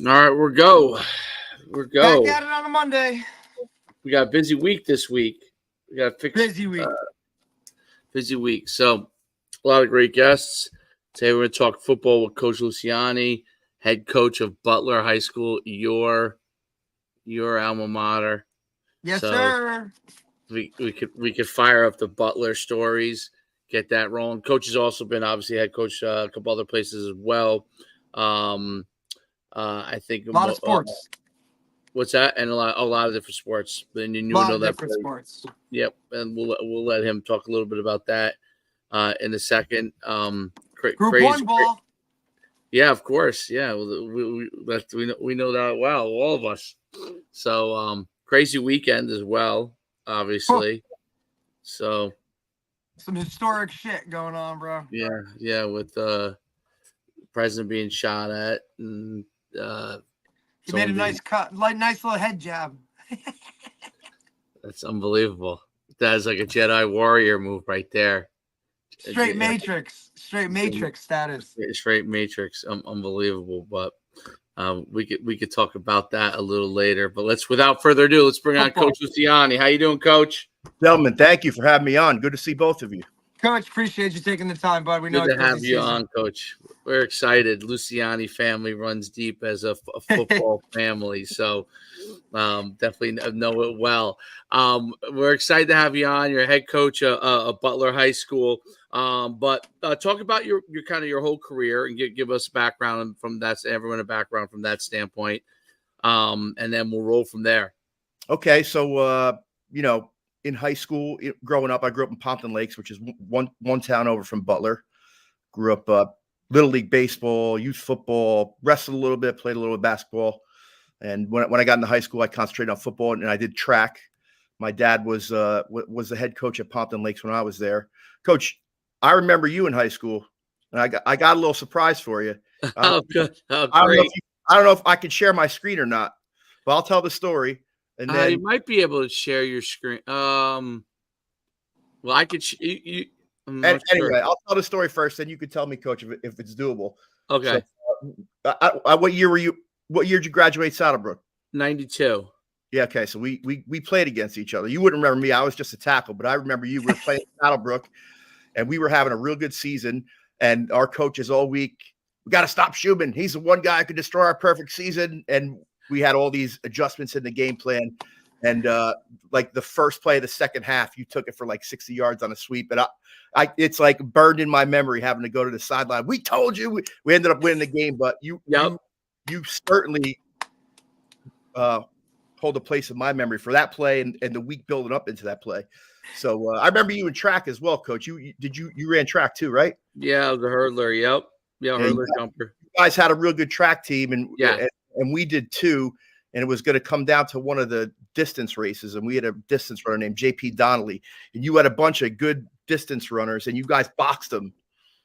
All right, we're Back go. at it on a Monday. We got a busy week this week. We got Busy week. Busy week. So a lot of great guests. Today we're going to talk football with Coach Luciani, head coach of Butler High School, your alma mater. Yes, So sir. we could fire up the Butler stories, get that rolling. Coach has also been obviously head coach a couple other places as well. I think A lot of sports. What's that? And a lot of different sports. And you A lot know of that. different sports. Yep, and we'll let him talk a little bit about that in a second. Group one ball. Yeah, of course. Yeah, we know that well, all of us. So crazy weekend as well, obviously. So some historic shit going on, bro. Yeah, with the president being shot at and. He made a nice cut, nice little head jab. That's unbelievable. That's like a Jedi warrior move right there. Straight Matrix status. Straight Matrix, unbelievable. But we could talk about that a little later. But without further ado, let's bring on Coach Luciani. How you doing, Coach? Gentlemen, thank you for having me on. Good to see both of you. Coach, appreciate you taking the time, bud. We know Good to have you on, Coach. We're excited. Luciani family runs deep as a football family, so definitely know it well. We're excited to have you on. You're head coach of Butler High School, but talk about your kind of your whole career and give us background from that. Everyone a background from that standpoint, and then we'll roll from there. Okay, so in high school, growing up, I grew up in Pompton Lakes, which is one town over from Butler. Grew up Little League baseball, youth football, wrestled a little bit, played a little bit of basketball. And when I got into high school, I concentrated on football and I did track. My dad was the head coach at Pompton Lakes when I was there. Coach, I remember you in high school, and I got a little surprise for you. Good. Oh, great. I don't know if I can share my screen or not, but I'll tell the story. And then you might be able to share your screen. Well, I could. Anyway, sure. I'll tell the story first, then you can tell me, Coach, if it's doable. Okay. So, what year were you? What year did you graduate Saddlebrook? 92. Yeah. Okay. So we played against each other. You wouldn't remember me. I was just a tackle, but I remember you. We were playing Saddlebrook, and we were having a real good season. And our coaches all week, we got to stop Schuman. He's the one guy who could destroy our perfect season. And we had all these adjustments in the game plan. And like the first play of the second half, you took it for like 60 yards on a sweep. And it's like burned in my memory having to go to the sideline. We told you we ended up winning the game, but you certainly hold a place in my memory for that play and the week building up into that play. So I remember you in track as well, Coach. You ran track too, right? Yeah, the hurdler. Yep. Yeah, hurdler jumper. You guys had a real good track team, and we did too. And it was going to come down to one of the distance races. And we had a distance runner named JP Donnelly. And you had a bunch of good distance runners, and you guys boxed them.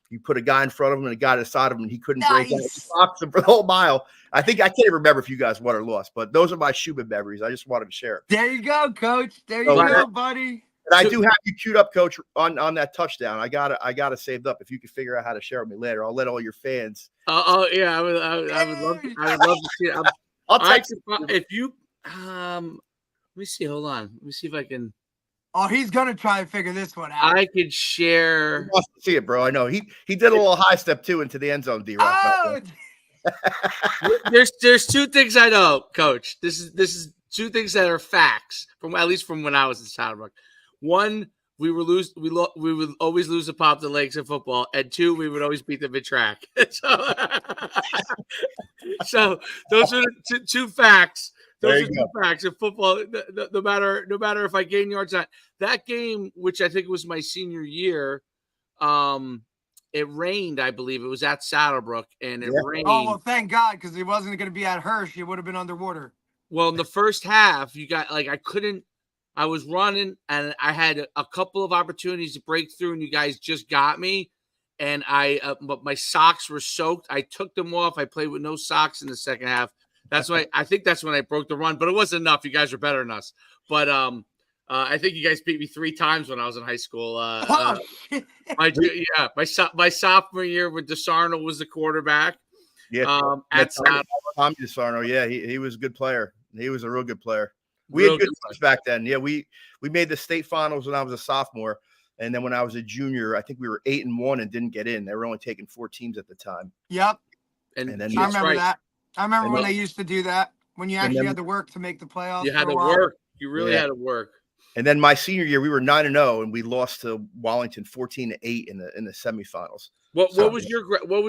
You put a guy in front of him and a guy beside him, and he couldn't break out. You boxed him for the whole mile. I can't even remember if you guys won or lost, but those are my Schuman memories. I just wanted to share it. There you go, Coach. There you go, buddy. And I do have you queued up, Coach, on that touchdown. I got it saved up. If you could figure out how to share with me later, I'll let all your fans. Yeah, I would love to see it. I'll text if you let me see. Hold on. Let me see if I can. Oh, he's gonna try and figure this one out. I could share. You must see it, bro. I know he did a little high step too into the end zone. D-Rock. There's two things I know, Coach. This is two things that are facts from at least from when I was in Saddlebrook. One, we would always lose the Pompton Lakes in football, and two, we would always beat them in track. So those are the two facts. Those are two facts in football. No matter if I gain yards or not. That game, which I think was my senior year, it rained. I believe it was at Saddlebrook, and it rained. Oh well, thank God, because it wasn't going to be at Hirsch. It would have been underwater. Well, in the first half, you got I couldn't. I was running, and I had a couple of opportunities to break through, and you guys just got me. And but my socks were soaked. I took them off. I played with no socks in the second half. I think that's when I broke the run, but it wasn't enough. You guys are better than us. But I think you guys beat me 3 times when I was in high school. My sophomore year when DeSarno was the quarterback. Yeah, at Saddlebrook. Tom DeSarno, yeah, he was a good player. He was a real good player. We Real had good good teams back then. Yeah, we made the state finals when I was a sophomore, and then when I was a junior, I think we were 8-1 and didn't get in. They were only taking 4 teams at the time. Yep. And then I remember that. I remember And when then- they used to do that, when you and actually then- had to work to make the playoffs. You had for a to while. work. You really Yeah. had to work. And then my senior year, we were 9-0, and we lost to Wallington 14-8 in the semifinals. What was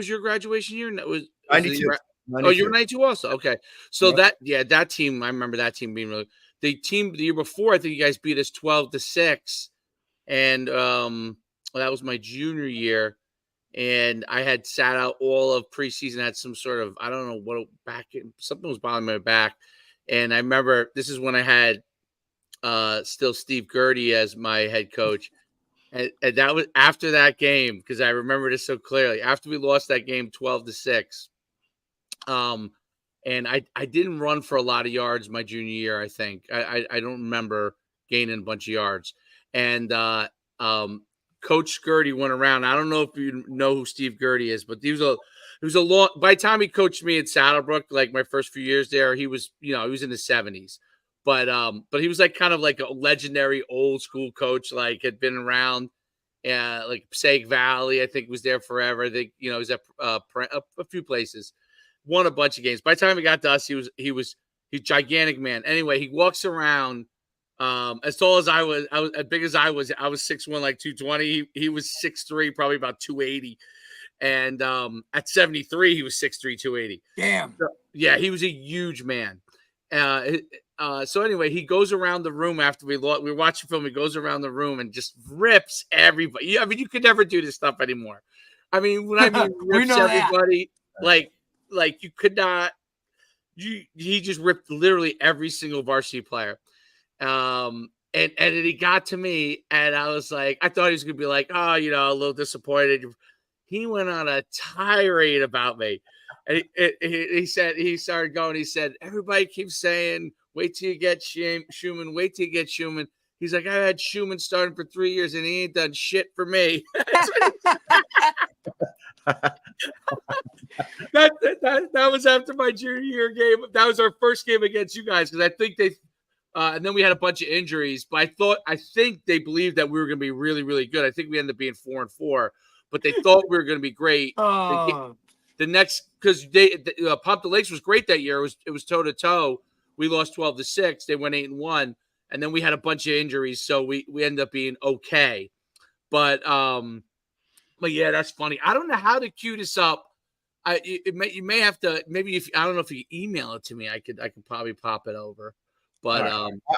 your graduation year? Was 92. Oh, you were 92 also. Okay, so Yeah. that team. I remember that team being really. The team the year before, I think you guys beat us 12-6, and that was my junior year, and I had sat out all of preseason. Had some sort of, I don't know what, something was bothering my back, and I remember this is when I had still Steve Gertie as my head coach. And that was after that game, because I remember this so clearly. After we lost that game 12-6, and I didn't run for a lot of yards my junior year. I think I don't remember gaining a bunch of yards. And Coach Gertie went around. I don't know if you know who Steve Gertie is, but he was a long. By the time he coached me at Saddlebrook, like my first few years there, he was he was in his 70s. But he was like kind of like a legendary old school coach, like had been around, like Passaic Valley, I think was there forever. I think he was at a few places, won a bunch of games. By the time he got to us, he's a gigantic man. Anyway, he walks around as tall as I was as big as I was 6'1", like 220. He was 6'3", probably about 280. And at 73, he was 6'3", 280. Damn. So, yeah, he was a huge man. So anyway, he goes around the room after we were watching film. He goes around the room and just rips everybody. I mean, you could never do this stuff anymore. I mean, when I mean rips everybody, like you could not. He just ripped literally every single varsity player. And he got to me, and I was like, I thought he was gonna be like, oh, a little disappointed. He went on a tirade about me. And he started going, he said, everybody keeps saying, wait till you get Schuman, wait till you get Schuman. He's like, I had Schuman starting for 3 years and he ain't done shit for me. That was after my junior year game. That was our first game against you guys, because I think and then we had a bunch of injuries, but I think they believed that we were going to be really, really good. I think we ended up being 4-4, but they thought we were going to be great. The next, because Pump the Lakes was great that year. It was toe to toe. We lost 12-6. They went 8-1, and then we had a bunch of injuries, so we ended up being okay. But yeah, that's funny. I don't know how to cue this up. You may have to, maybe I don't know if you email it to me. I could probably pop it over. But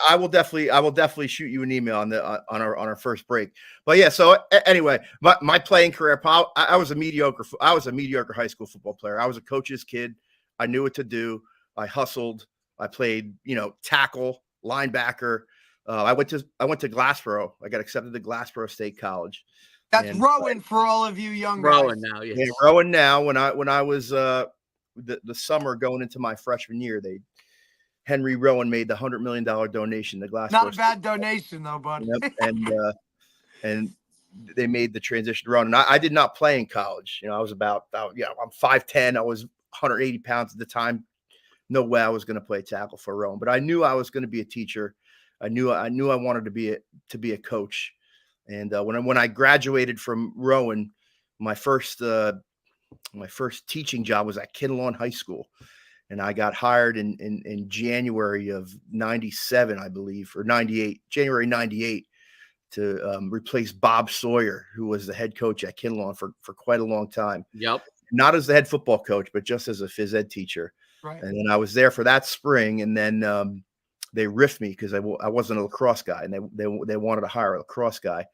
I will definitely shoot you an email on our first break. But yeah, so anyway, my playing career, I was a mediocre high school football player. I was a coach's kid. I knew what to do. I hustled. I played, tackle, linebacker. I went to Glassboro. I got accepted to Glassboro State College. That's Rowan for all of you young guys. Rowan now, yes. Yeah, Rowan now. When I was the summer going into my freshman year, Henry Rowan made the $100 million donation to Glassboro. Not a bad donation though, bud. Yep. And they made the transition run. And I did not play in college. I was I'm 5'10". I was 180 pounds at the time. No way I was going to play tackle for Rowan, but I knew I was going to be a teacher. I knew I wanted to be a coach. And when I graduated from Rowan, my first teaching job was at Kinlawn High School. And I got hired in January of 97, I believe, or 98, January 98, to replace Bob Sawyer, who was the head coach at Kinlawn for quite a long time. Yep. Not as the head football coach, but just as a phys ed teacher. Right. And then I was there for that spring, and then they riffed me because I wasn't a lacrosse guy, and they wanted to hire a lacrosse guy.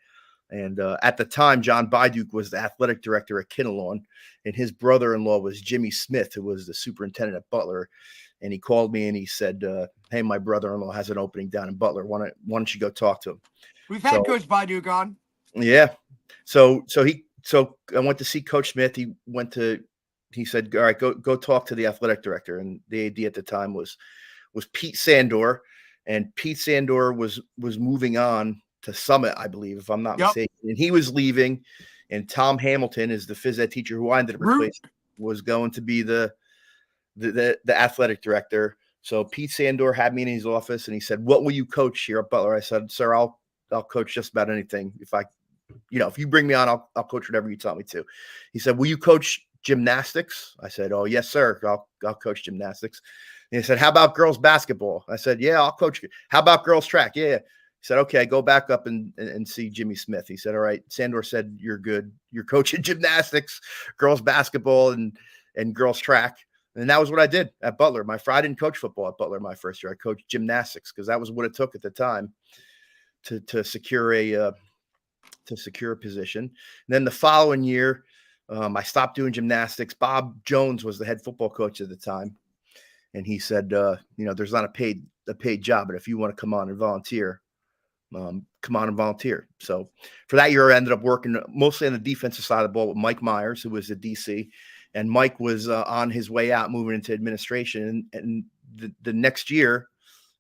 And at the time, John Byduk was the athletic director at Kinlawn, and his brother-in-law was Jimmy Smith, who was the superintendent at Butler. And he called me and he said, hey, my brother-in-law has an opening down in Butler. Why don't you go talk to him? We've had Coach Byduk on. Yeah. So I went to see Coach Smith. He said, all right, go talk to the athletic director. And the AD at the time was Pete Sandor. And Pete Sandor was moving on to Summit, I believe, if I'm not mistaken. And he was leaving, and Tom Hamilton is the phys ed teacher who I ended up replacing, was going to be the the athletic director. So Pete Sandor had me in his office and he said, "What will you coach here at Butler?" I said, "Sir, I'll coach just about anything. If you bring me on, I'll coach whatever you tell me to." He said, "Will you coach gymnastics?" I said, "Oh, yes, sir. I'll coach gymnastics." And he said, "How about girls basketball?" I said, "Yeah, I'll coach." "How about girls track?" "Yeah." He said, "Okay, go back up and see Jimmy Smith." He said, "All right, Sandor said you're good. You're coaching gymnastics, girls basketball, and girls track." And that was what I did at Butler. I didn't coach football at Butler my first year. I coached gymnastics because that was what it took at the time to secure a position. And then the following year, I stopped doing gymnastics. Bob Jones was the head football coach at the time, and he said, "There's not a paid job, but if you want to come on and volunteer, come on and volunteer." So for that year, I ended up working mostly on the defensive side of the ball with Mike Myers, who was the DC, and Mike was on his way out, moving into administration. And the next year,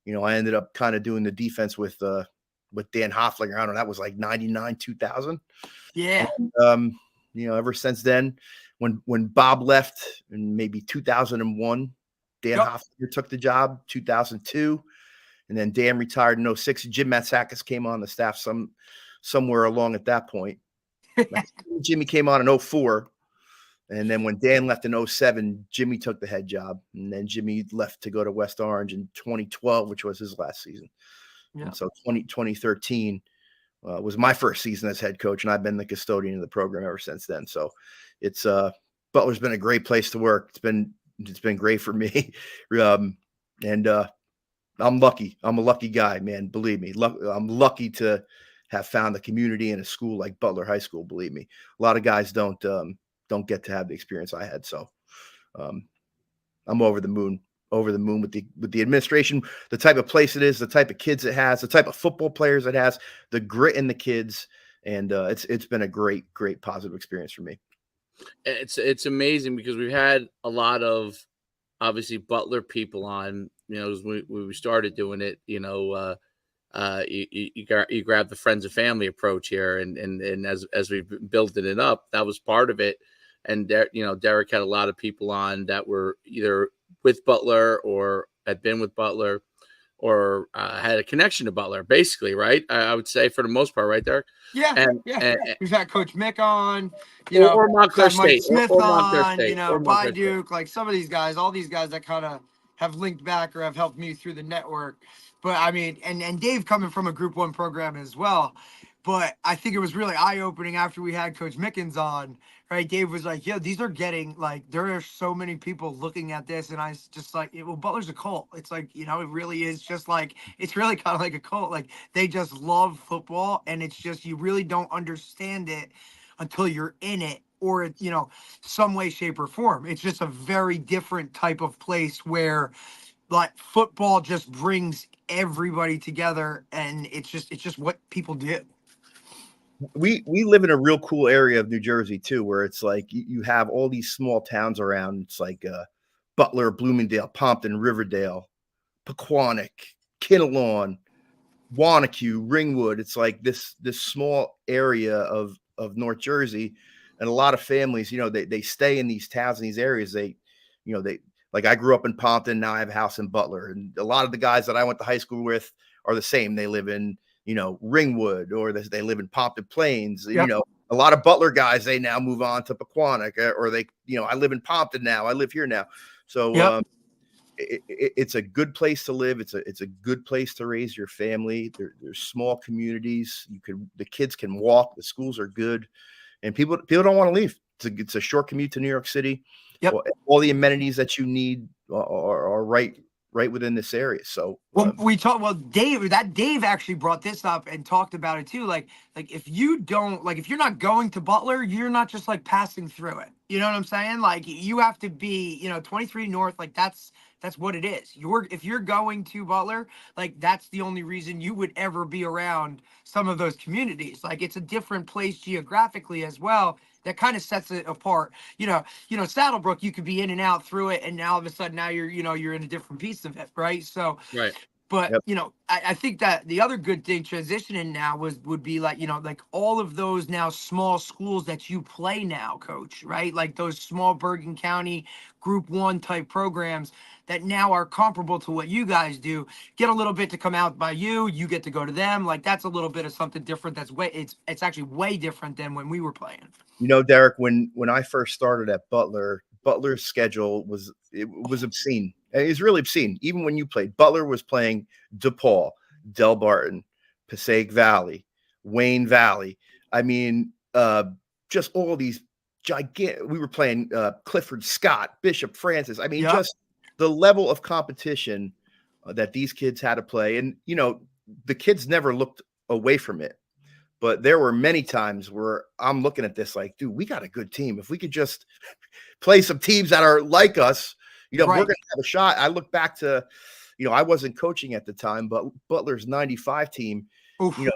I ended up kind of doing the defense with Dan Hofflinger. I don't know, that was like 99, 2000. Yeah. And, ever since then, when Bob left in maybe 2001, Dan Hofflinger took the job, 2002. And then Dan retired in 2006. Jim Matsakis came on the staff somewhere along at that point. Jimmy came on in 2004. And then when Dan left in 2007, Jimmy took the head job. And then Jimmy left to go to West Orange in 2012, which was his last season. Yeah. And so 2013 was my first season as head coach. And I've been the custodian of the program ever since then. So it's Butler's been a great place to work. It's been great for me. I'm lucky. I'm a lucky guy, man. Believe me. I'm lucky to have found a community in a school like Butler High School. Believe me, a lot of guys don't get to have the experience I had. So I'm over the moon with the administration, the type of place it is, the type of kids it has, the type of football players it has, the grit in the kids, and it's been a great positive experience for me. It's amazing because we've had a lot of obviously Butler people on. When we started doing it, you grab the friends and family approach here, and as we've been building it up, that was part of it. And Derek had a lot of people on that were either with Butler or had been with Butler or had a connection to Butler, basically, right? I would say for the most part, right, Derek? Yeah, and we've had Coach Mick on, or Montclair State, Smith or on, State, or By Duke, like some of these guys, all these guys that kind of have linked back or have helped me through the network. But I mean, and Dave coming from a Group 1 program as well. But I think it was really eye-opening after we had Coach Mickens on, right? Dave was like, "Yo, these are getting there are so many people looking at this," and I was just like, "Well, Butler's a cult. It's like it really is just like it's really kind of like a cult. Like they just love football, and it's just you really don't understand it until you're in it, or some way, shape, or form. It's just a very different type of place where like football just brings everybody together, and it's just what people do." We live in a real cool area of New Jersey too, where it's like you have all these small towns around. It's like Butler, Bloomingdale, Pompton, Riverdale, Pequannock, Kinnelon, Wanacue, Ringwood. It's like this small area of North Jersey, and a lot of families, they stay in these towns, in these areas. They like I grew up in Pompton. Now I have a house in Butler, and a lot of the guys that I went to high school with are the same. They live in Ringwood, or they live in Pompton Plains. Yep. A lot of Butler guys, they now move on to Pequannock, or they, I live in Pompton now. I live here now. So yep. It's a good place to live. It's a good place to raise your family. There's small communities. The kids can walk. The schools are good, and people don't want to leave. It's a short commute to New York City. Yep. All the amenities that you need are right within this area. So Dave actually brought this up and talked about it too. Like if you're not going to Butler, you're not just like passing through it. You know what I'm saying? Like you have to be, 23 North, like that's what it is. If you're going to Butler, like that's the only reason you would ever be around some of those communities. Like it's a different place geographically as well. That kind of sets it apart. Saddlebrook, you could be in and out through it, and now all of a sudden now you're in a different piece of it, right? So right. But Yep. I think that the other good thing transitioning now would be like, like all of those now small schools that you play now, coach, right? Like those small Bergen County Group 1 type programs that now are comparable to what you guys do, get a little bit to come out by you get to go to them. Like that's a little bit of something different. It's actually way different than when we were playing. Derek, when I first started at Butler, Butler's schedule was obscene. And it was really obscene. Even when you played, Butler was playing DePaul, Del Barton, Passaic Valley, Wayne Valley. I mean, just all these gigantic. We were playing Clifford Scott, Bishop Francis. I mean, Yep. just the level of competition that these kids had to play, and the kids never looked away from it. But there were many times where I'm looking at this like, dude, we got a good team. If we could just play some teams that are like us, we're going to have a shot. I look back to, I wasn't coaching at the time, but Butler's 95 team,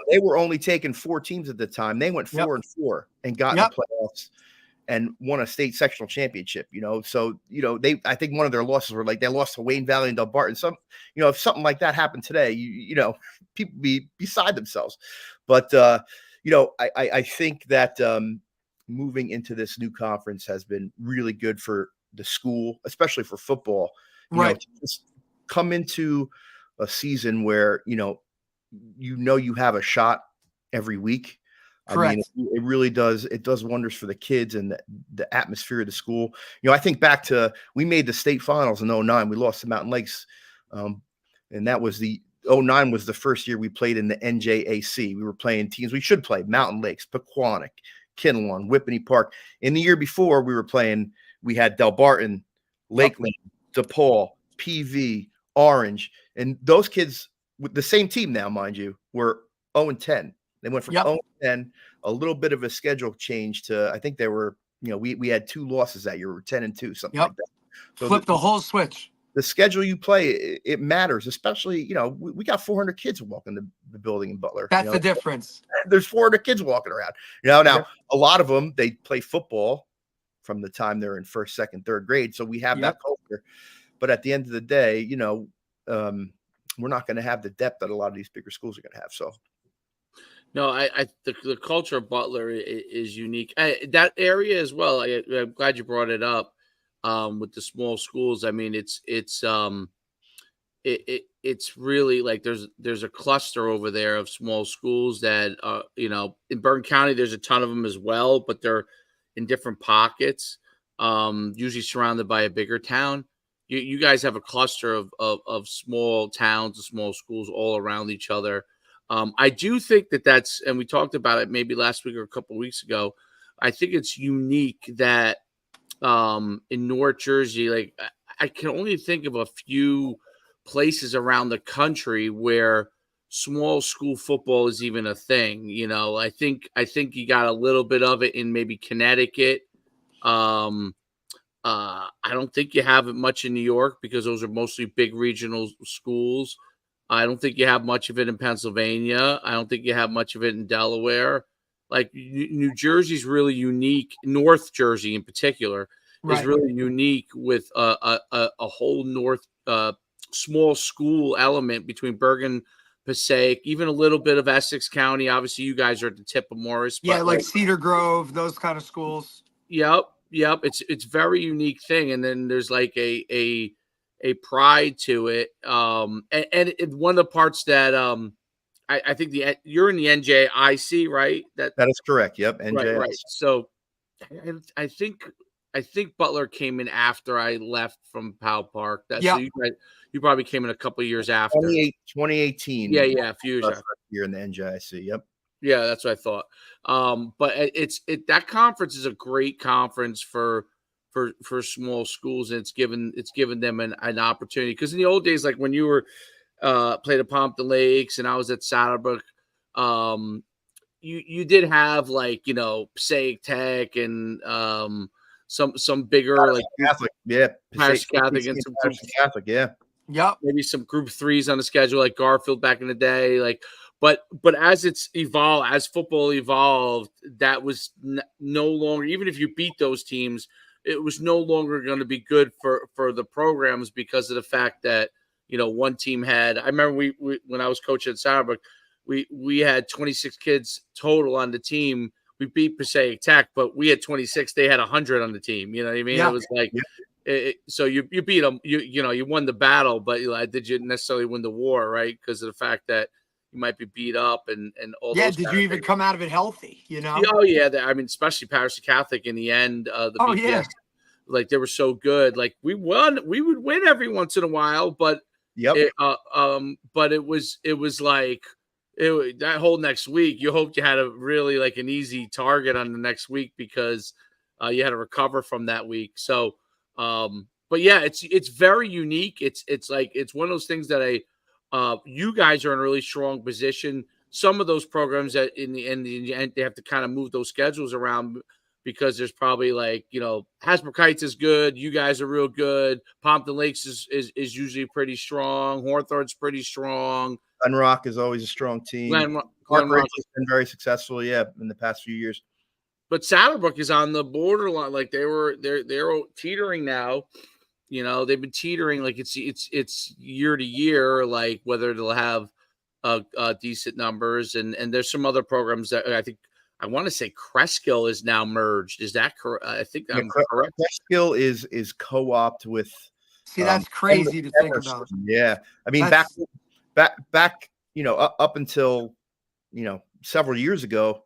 they were only taking 4 teams at the time. They went 4-4 and got in the playoffs and won a state sectional championship, So, I think one of their losses were like they lost to Wayne Valley and Del Barton. If something like that happened today, people be beside themselves. But, I think that moving into this new conference has been really good for the school, especially for football. To just come into a season where, you have a shot every week. Correct. I mean, it really does. It does wonders for the kids and the atmosphere of the school. I think back to we made the state finals in 2009. We lost to Mountain Lakes. And that was 2009 was the first year we played in the NJIC. We were playing teams we should play: Mountain Lakes, Pequannock, Kinnelon, Whippany Park. In the year before, we had Del Barton, Lakeland, DePaul, PV, Orange. And those kids, with the same team now, mind you, were 0-10. They went from 0-10, a little bit of a schedule change to, I think they were, we had 2 losses that year. We were 10-2, something like that. So flip the whole switch. The schedule you play, it matters, especially, we got 400 kids walking the building in Butler. That's the difference. There's 400 kids walking around. Now a lot of them, they play football from the time they're in 1st, 2nd, 3rd grade. So we have that culture. But at the end of the day, we're not going to have the depth that a lot of these bigger schools are going to have. So. No, the culture of Butler is unique. That area as well. I'm glad you brought it up. With the small schools, I mean, it's really like there's a cluster over there of small schools that in Bergen County there's a ton of them as well, but they're in different pockets, usually surrounded by a bigger town. You guys have a cluster of small towns and small schools all around each other. I do think that's, and we talked about it maybe last week or a couple of weeks ago. I think it's unique that in North Jersey, like I can only think of a few places around the country where small school football is even a thing. I think you got a little bit of it in maybe Connecticut. I don't think you have it much in New York because those are mostly big regional schools. I don't think you have much of it in Pennsylvania. I don't think you have much of it in Delaware. Like New Jersey's really unique. North Jersey in particular is really unique with a whole North small school element between Bergen, Passaic, even a little bit of Essex County. Obviously, you guys are at the tip of Morris. Yeah, but like Cedar Grove, those kind of schools. Yep. It's very unique thing, and then there's like a pride to it. And one of the parts that I think you're in the NJIC, right? That is correct. Yep, NJIC. Right. So I think Butler came in after I left from Powell Park. So you probably came in a couple of years after. 2018. Yeah, a few years after. You're in the NJIC. Yep. Yeah, that's what I thought. But that conference is a great conference for small schools, and it's given them an opportunity. Because in the old days, like when you were played at Pompton Lakes and I was at Saddlebrook, you did have like Passaic Tech and some bigger like Catholic, Parish Catholic and some Catholic, maybe some Group 3s on the schedule like Garfield back in the day, like. But as it's evolved, as football evolved, that was no longer, even if you beat those teams, it was no longer going to be good for the programs because of the fact that, one team had. I remember we when I was coaching at Saddlebrook, we had 26 kids total on the team. We beat Passaic Tech, but we had 26. They had 100 on the team. You know what I mean? Yeah. It was like, so you beat them. You won the battle, but did you necessarily win the war, right? Because of the fact that you might be beat up and all. Yeah. Those Did you even come out of it healthy? Oh yeah. I mean, especially Patterson Catholic in the end. The BPS, yeah. Like they were so good. Like we won. We would win every once in a while, but but it was like. That whole next week, you hoped you had a really like an easy target on the next week because you had to recover from that week. So, but yeah, it's very unique. It's like it's one of those things that you guys are in a really strong position. Some of those programs that in the end they have to kind of move those schedules around because there's probably like Hasbrook Heights is good. You guys are real good. Pompton Lakes is usually pretty strong. Hawthorne's pretty strong. Glen Rock is always a strong team. Glen Rock Rock has been very successful, in the past few years. But Saddlebrook is on the borderline. Like they're teetering now. They've been teetering like it's year to year, like whether they'll have decent numbers. And there's some other programs that I want to say Cresskill is now merged. Is that correct? I think I'm correct. Cresskill is co-opt with. See, that's crazy to think about. Yeah, I mean back, up until, several years ago,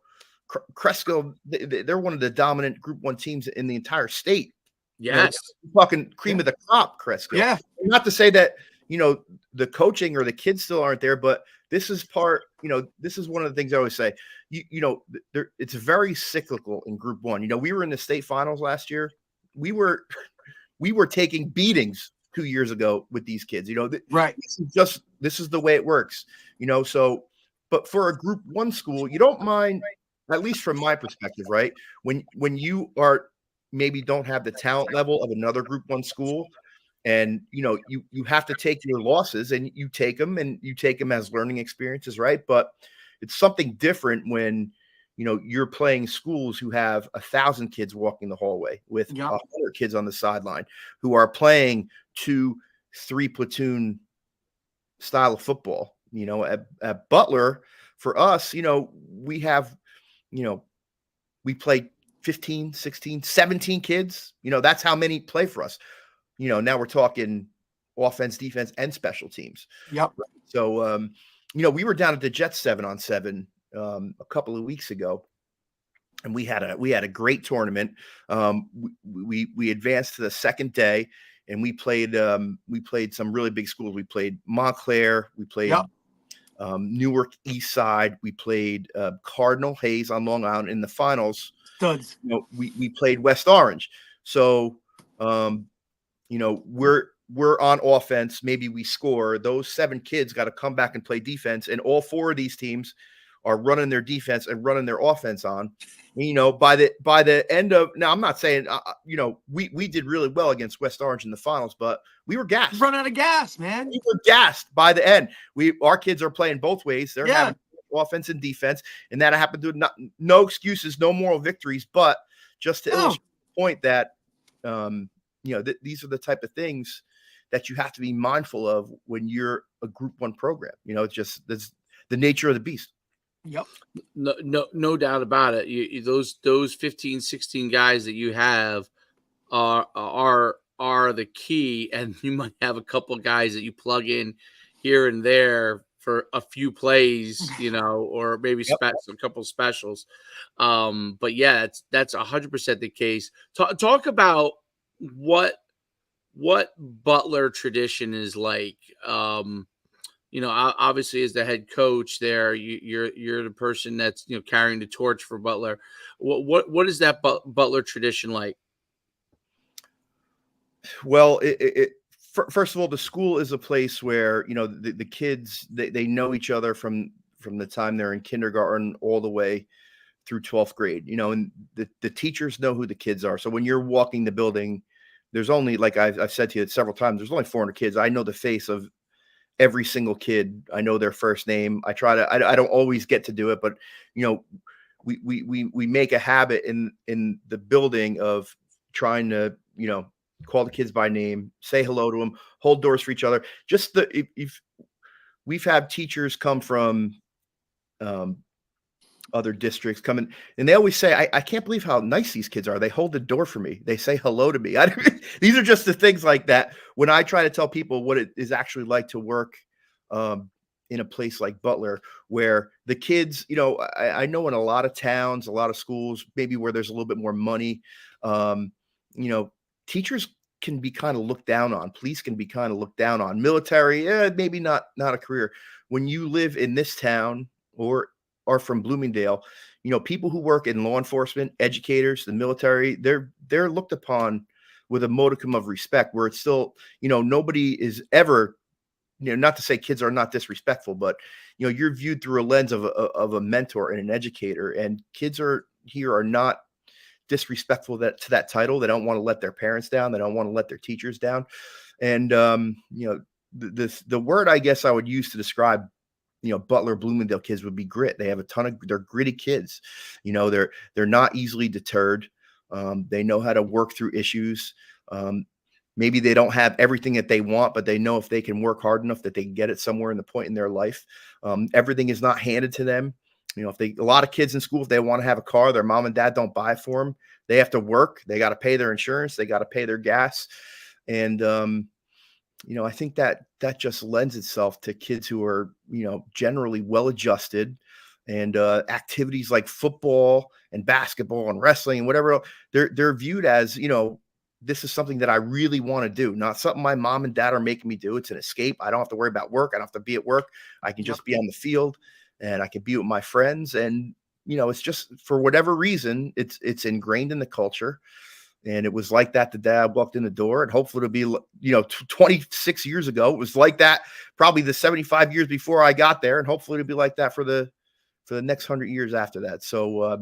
Cresskill, they're one of the dominant Group 1 teams in the entire state. Yes. Fucking cream of the crop, Cresskill. Yeah. Not to say that, the coaching or the kids still aren't there, but this is part, this is one of the things I always say, it's very cyclical in Group 1. We were in the state finals last year. We were taking beatings 2 years ago with these kids, right. This is the way it works, so, but for a Group 1 school, you don't mind, at least from my perspective, right? When you are maybe don't have the talent level of another Group 1 school, and, you have to take your losses and you take them as learning experiences, right? But it's something different when, you're playing schools who have 1,000 kids walking the hallway with 100 kids on the sideline who are playing 2-3 platoon style of football. At Butler, for us, we have, we play 15, 16, 17 kids. That's how many play for us. Now we're talking offense, defense, and special teams. Yep. So, we were down at the Jets 7-on-7 a couple of weeks ago, and we had a great tournament. We advanced to the second day, and we played some really big schools. We played Montclair. We played Newark East Side. We played Cardinal Hayes on Long Island in the finals. Studs. We played West Orange. So, we're on offense. Maybe we score. Those 7 kids got to come back and play defense, and all 4 of these teams are running their defense and running their offense on. By the end of now, I'm not saying we did really well against West Orange in the finals, but we were gassed. Run out of gas, man. We were gassed by the end. Our kids are playing both ways. They're having offense and defense, and that happened to no excuses, no moral victories, but just to illustrate the point that these are the type of things that you have to be mindful of when you're a Group 1 program. It's just that's the nature of the beast. Yep. No doubt about it. Those 15, 16 guys that you have are the key, and you might have a couple of guys that you plug in here and there for a few plays, or maybe a couple of specials. But yeah, that's 100% the case. Talk about what Butler tradition is like. Obviously as the head coach there, you're the person that's carrying the torch for Butler. What is that Butler tradition like? Well, first of all, the school is a place where the kids they know each other from the time they're in kindergarten all the way through 12th grade. And the teachers know who the kids are. So when you're walking the building, there's only, like I've said to you several times, there's only 400 kids. I know the face of every single kid. I know their first name. I don't always get to do it, but we make a habit in the building of trying to call the kids by name, say hello to them, hold doors for each other. Just if we've had teachers come from um, other districts coming, and they always say, I can't believe how nice these kids are. They hold the door for me. They say hello to me. These are just the things like that. When I try to tell people what it is actually like to work um, in a place like Butler, where the kids, I know in a lot of towns, a lot of schools, maybe where there's a little bit more money, um, you know, teachers can be kind of looked down on. Police can be kind of looked down on. Military, maybe not a career. When you live in this town or are from Bloomingdale, people who work in law enforcement, educators, the military, they're looked upon with a modicum of respect, where it's still, nobody is ever, not to say kids are not disrespectful, but you're viewed through a lens of a mentor and an educator, and kids are not disrespectful to that title. They don't want to let their parents down. They don't want to let their teachers down. And the word I guess I would use to describe Butler, Bloomingdale kids would be grit. They have they're gritty kids. They're not easily deterred. They know how to work through issues. Maybe they don't have everything that they want, but they know if they can work hard enough that they can get it somewhere in the point in their life. Everything is not handed to them. A lot of kids in school, if they want to have a car, their mom and dad don't buy it for them. They have to work. They got to pay their insurance. They got to pay their gas. And, I think that just lends itself to kids who are, generally well-adjusted, and activities like football and basketball and wrestling and whatever, they're viewed as, this is something that I really want to do, not something my mom and dad are making me do. It's an escape. I don't have to worry about work. I don't have to be at work. I can just be on the field, and I can be with my friends. And, it's just, for whatever reason, it's ingrained in the culture. And it was like that the day I walked in the door, and hopefully it'll be, 26 years ago. It was like that probably the 75 years before I got there. And hopefully it'll be like that for the next 100 years after that. So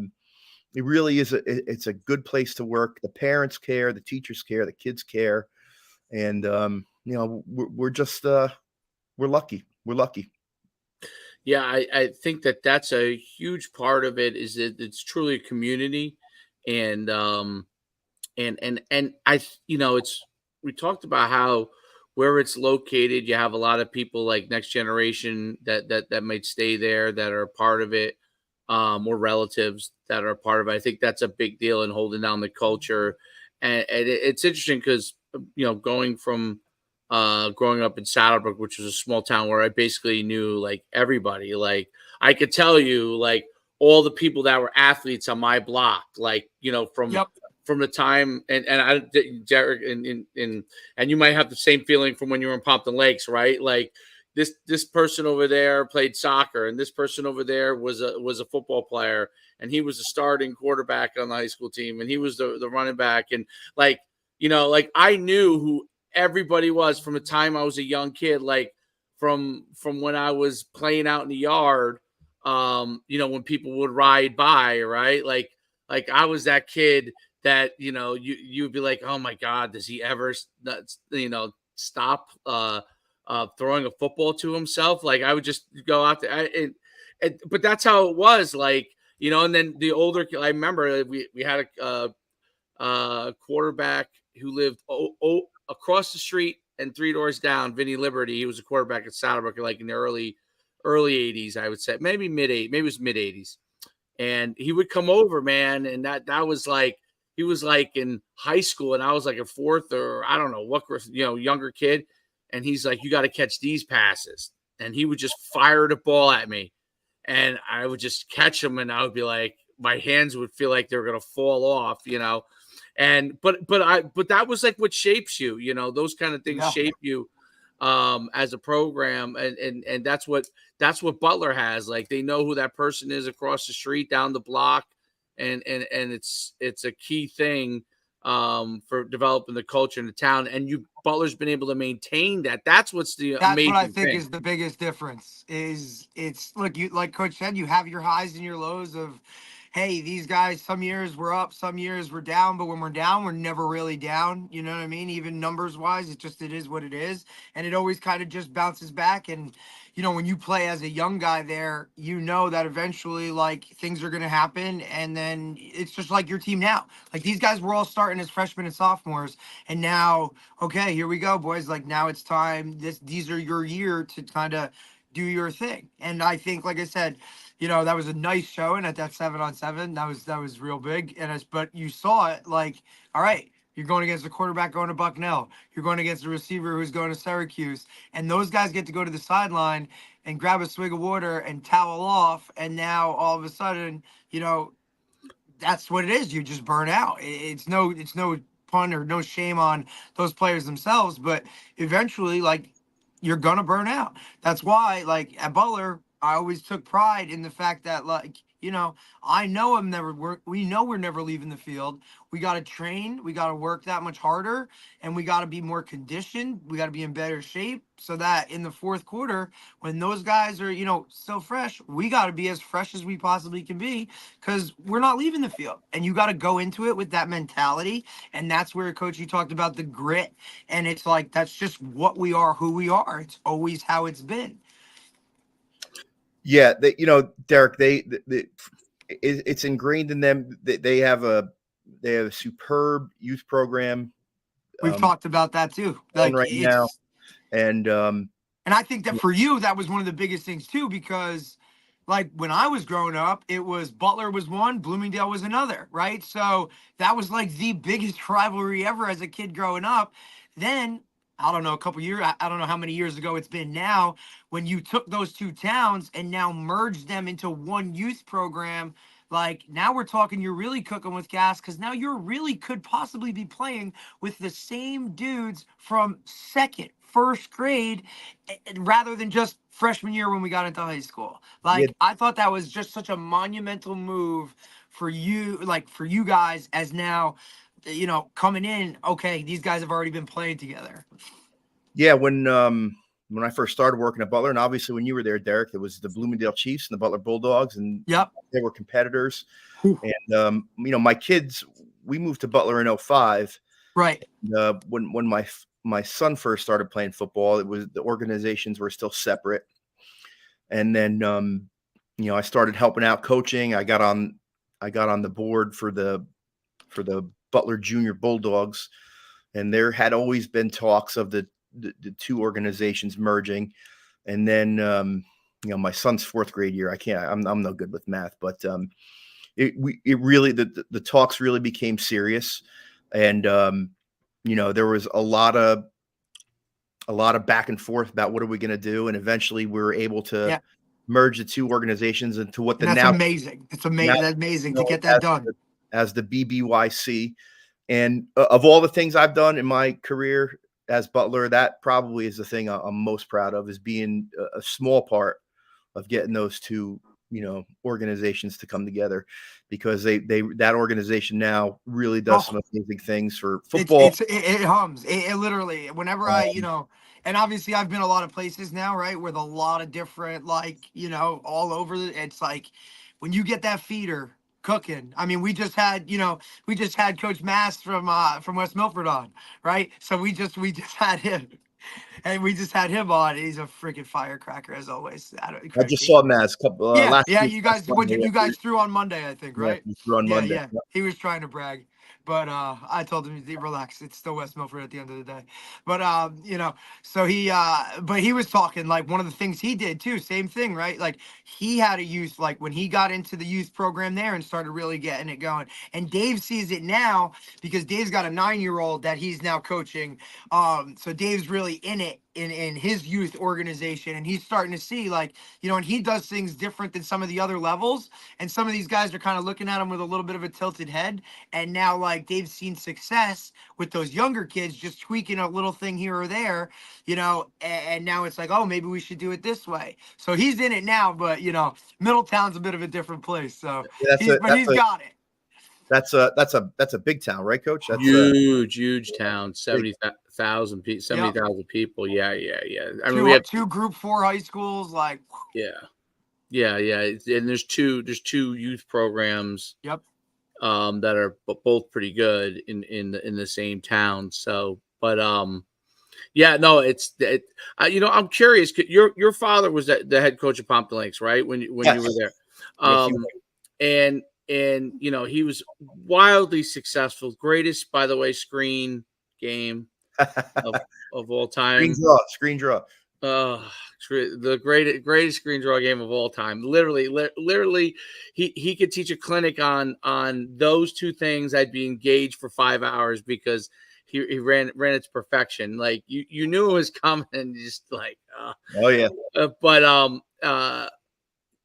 it really is. It's a good place to work. The parents care, the teachers care, the kids care. And, we're just, we're lucky. We're lucky. Yeah, I think that's a huge part of it, is that it's truly a community. And it's, we talked about how where it's located, you have a lot of people like next generation that might stay there, that are a part of it, or relatives that are a part of it. I think that's a big deal in holding down the culture. And it's interesting because, growing up in Saddlebrook, which was a small town where I basically knew like everybody. Like I could tell you like all the people that were athletes on my block, like, from the time, and Derek, and you might have the same feeling from when you were in Pompton Lakes, right? Like this person over there played soccer, and this person over there was a football player, and he was a starting quarterback on the high school team, and he was the running back, and like I knew who everybody was from the time I was a young kid, like from when I was playing out in the yard, when people would ride by, right? Like I was that kid that you'd be like, oh my God, does he ever stop throwing a football to himself? Like I would just go out there, but that's how it was, like, and then the older, I remember we had a quarterback who lived across the street and 3 doors down, Vinny Liberty. He was a quarterback at Saddlebrook, like in the early 80s, I would say, maybe it was mid 80s. And he would come over, man, and that was like, he was like in high school, and I was like a fourth, or I don't know what, younger kid. And he's like, you got to catch these passes. And he would just fire the ball at me, and I would just catch them, and I would be like, my hands would feel like they were going to fall off, And but that was like what shapes you, those kind of things shape you as a program, and that's what Butler has. Like they know who that person is across the street, down the block, and it's a key thing for developing the culture in the town. And Butler's been able to maintain that. That's what I think is the biggest difference. Is it's look, you, like Coach said, you have your highs and your lows of, hey, these guys, some years we're up, some years we're down, but when we're down, we're never really down. You know what I mean? Even numbers wise, it is what it is. And it always kind of just bounces back. And, you know, when you play as a young guy there, you know that eventually like things are going to happen. And then it's just like your team now. Like these guys were all starting as freshmen and sophomores. And now, okay, here we go, boys. Like now it's time. These are your year to kind of do your thing. And I think, like I said, you know, that was a nice showing at that 7-on-7. That was real big. But you saw it like, all right, you're going against the quarterback going to Bucknell. You're going against the receiver who's going to Syracuse. And those guys get to go to the sideline and grab a swig of water and towel off. And now all of a sudden, you know, that's what it is. You just burn out. It's no pun or no shame on those players themselves, but eventually, like, you're gonna burn out. That's why, like at Butler, I always took pride in the fact that, like, you know, we know we're never leaving the field. We got to train, we got to work that much harder, and we got to be more conditioned. We got to be in better shape so that in the fourth quarter, when those guys are, you know, still fresh, we got to be as fresh as we possibly can be because we're not leaving the field. And you got to go into it with that mentality. And that's where, Coach, you talked about the grit. And it's like, that's just what we are, who we are. It's always how it's been. Yeah, you know, Derek, it's ingrained in them. They have a superb youth program. We've talked about that too. Like right now, and I think that for you, that was one of the biggest things too, because like when I was growing up, it was Butler was one, Bloomingdale was another, right? So that was like the biggest rivalry ever as a kid growing up. Then I don't know, a couple years, I don't know how many years ago it's been now, when you took those two towns and now merged them into one youth program. Like now we're talking, you're really cooking with gas because now you're really could possibly be playing with the same dudes from first grade, rather than just freshman year when we got into high school. Like I thought that was just such a monumental move for you, like for you guys as now, you know, coming in, okay, these guys have already been playing together. Yeah, when I first started working at Butler, and obviously when you were there, Derek, it was the Bloomingdale Chiefs and the Butler Bulldogs, and they were competitors. And you know, my kids, we moved to Butler in 05. Right. When my son first started playing football, it was the organizations were still separate. And then you know, I started helping out coaching. I got on the board for the Butler Junior Bulldogs, and there had always been talks of the two organizations merging. And then you know, my son's fourth grade year, I'm no good with math, but it really the talks really became serious. And you know, there was a lot of back and forth about what are we going to do, and eventually we were able to merge the two organizations into what that's amazing. It's amazing. That's amazing to get that done as the BBYC. And of all the things I've done in my career as Butler, that probably is the thing I'm most proud of, is being a small part of getting those two, you know, organizations to come together, because that organization now really does some amazing things for football. It hums. It literally, whenever I, you know, and obviously I've been a lot of places now, right, with a lot of different, like, you know, all over. It's like when you get that feeder cooking. I mean, we just had Coach Mass from West Milford on, right? So we just had him. And we just had him on. He's a freaking firecracker as always. I just saw Maz last week. You guys threw on Monday, I think, right? Yeah, threw on Monday. Yeah. He was trying to brag, but I told him relax. It's still West Milford at the end of the day. But you know, so but he was talking like one of the things he did too. Same thing, right? Like he had a youth, like when he got into the youth program there and started really getting it going. And Dave sees it now because Dave's got a 9-year-old that he's now coaching. So Dave's really in it in his youth organization, and he's starting to see, like, you know, and he does things different than some of the other levels, and some of these guys are kind of looking at him with a little bit of a tilted head. And now, like, Dave's seen success with those younger kids just tweaking a little thing here or there, you know, and now it's like, oh, maybe we should do it this way. So he's in it now, but you know, Middletown's a bit of a different place, so he's got it. That's a big town, right, Coach? That's huge town, 70,000 people. Yeah. I mean, we have two Group 4 high schools, like. Yeah. Yeah, yeah. And there's two youth programs. Yep. That are both pretty good in the same town. So, but yeah, no, I'm curious. Your father was the head coach of Pompton Lakes, right? When you Yes. were there, Yes, you um, and he was wildly successful. Greatest, by the way, screen game of all Screen time. draw. Screen draw. Uh, the greatest screen draw game of all time. Literally, he could teach a clinic on those two things. I'd be engaged for 5 hours because he ran it to perfection. Like you knew it was coming, and just like, Oh yeah. but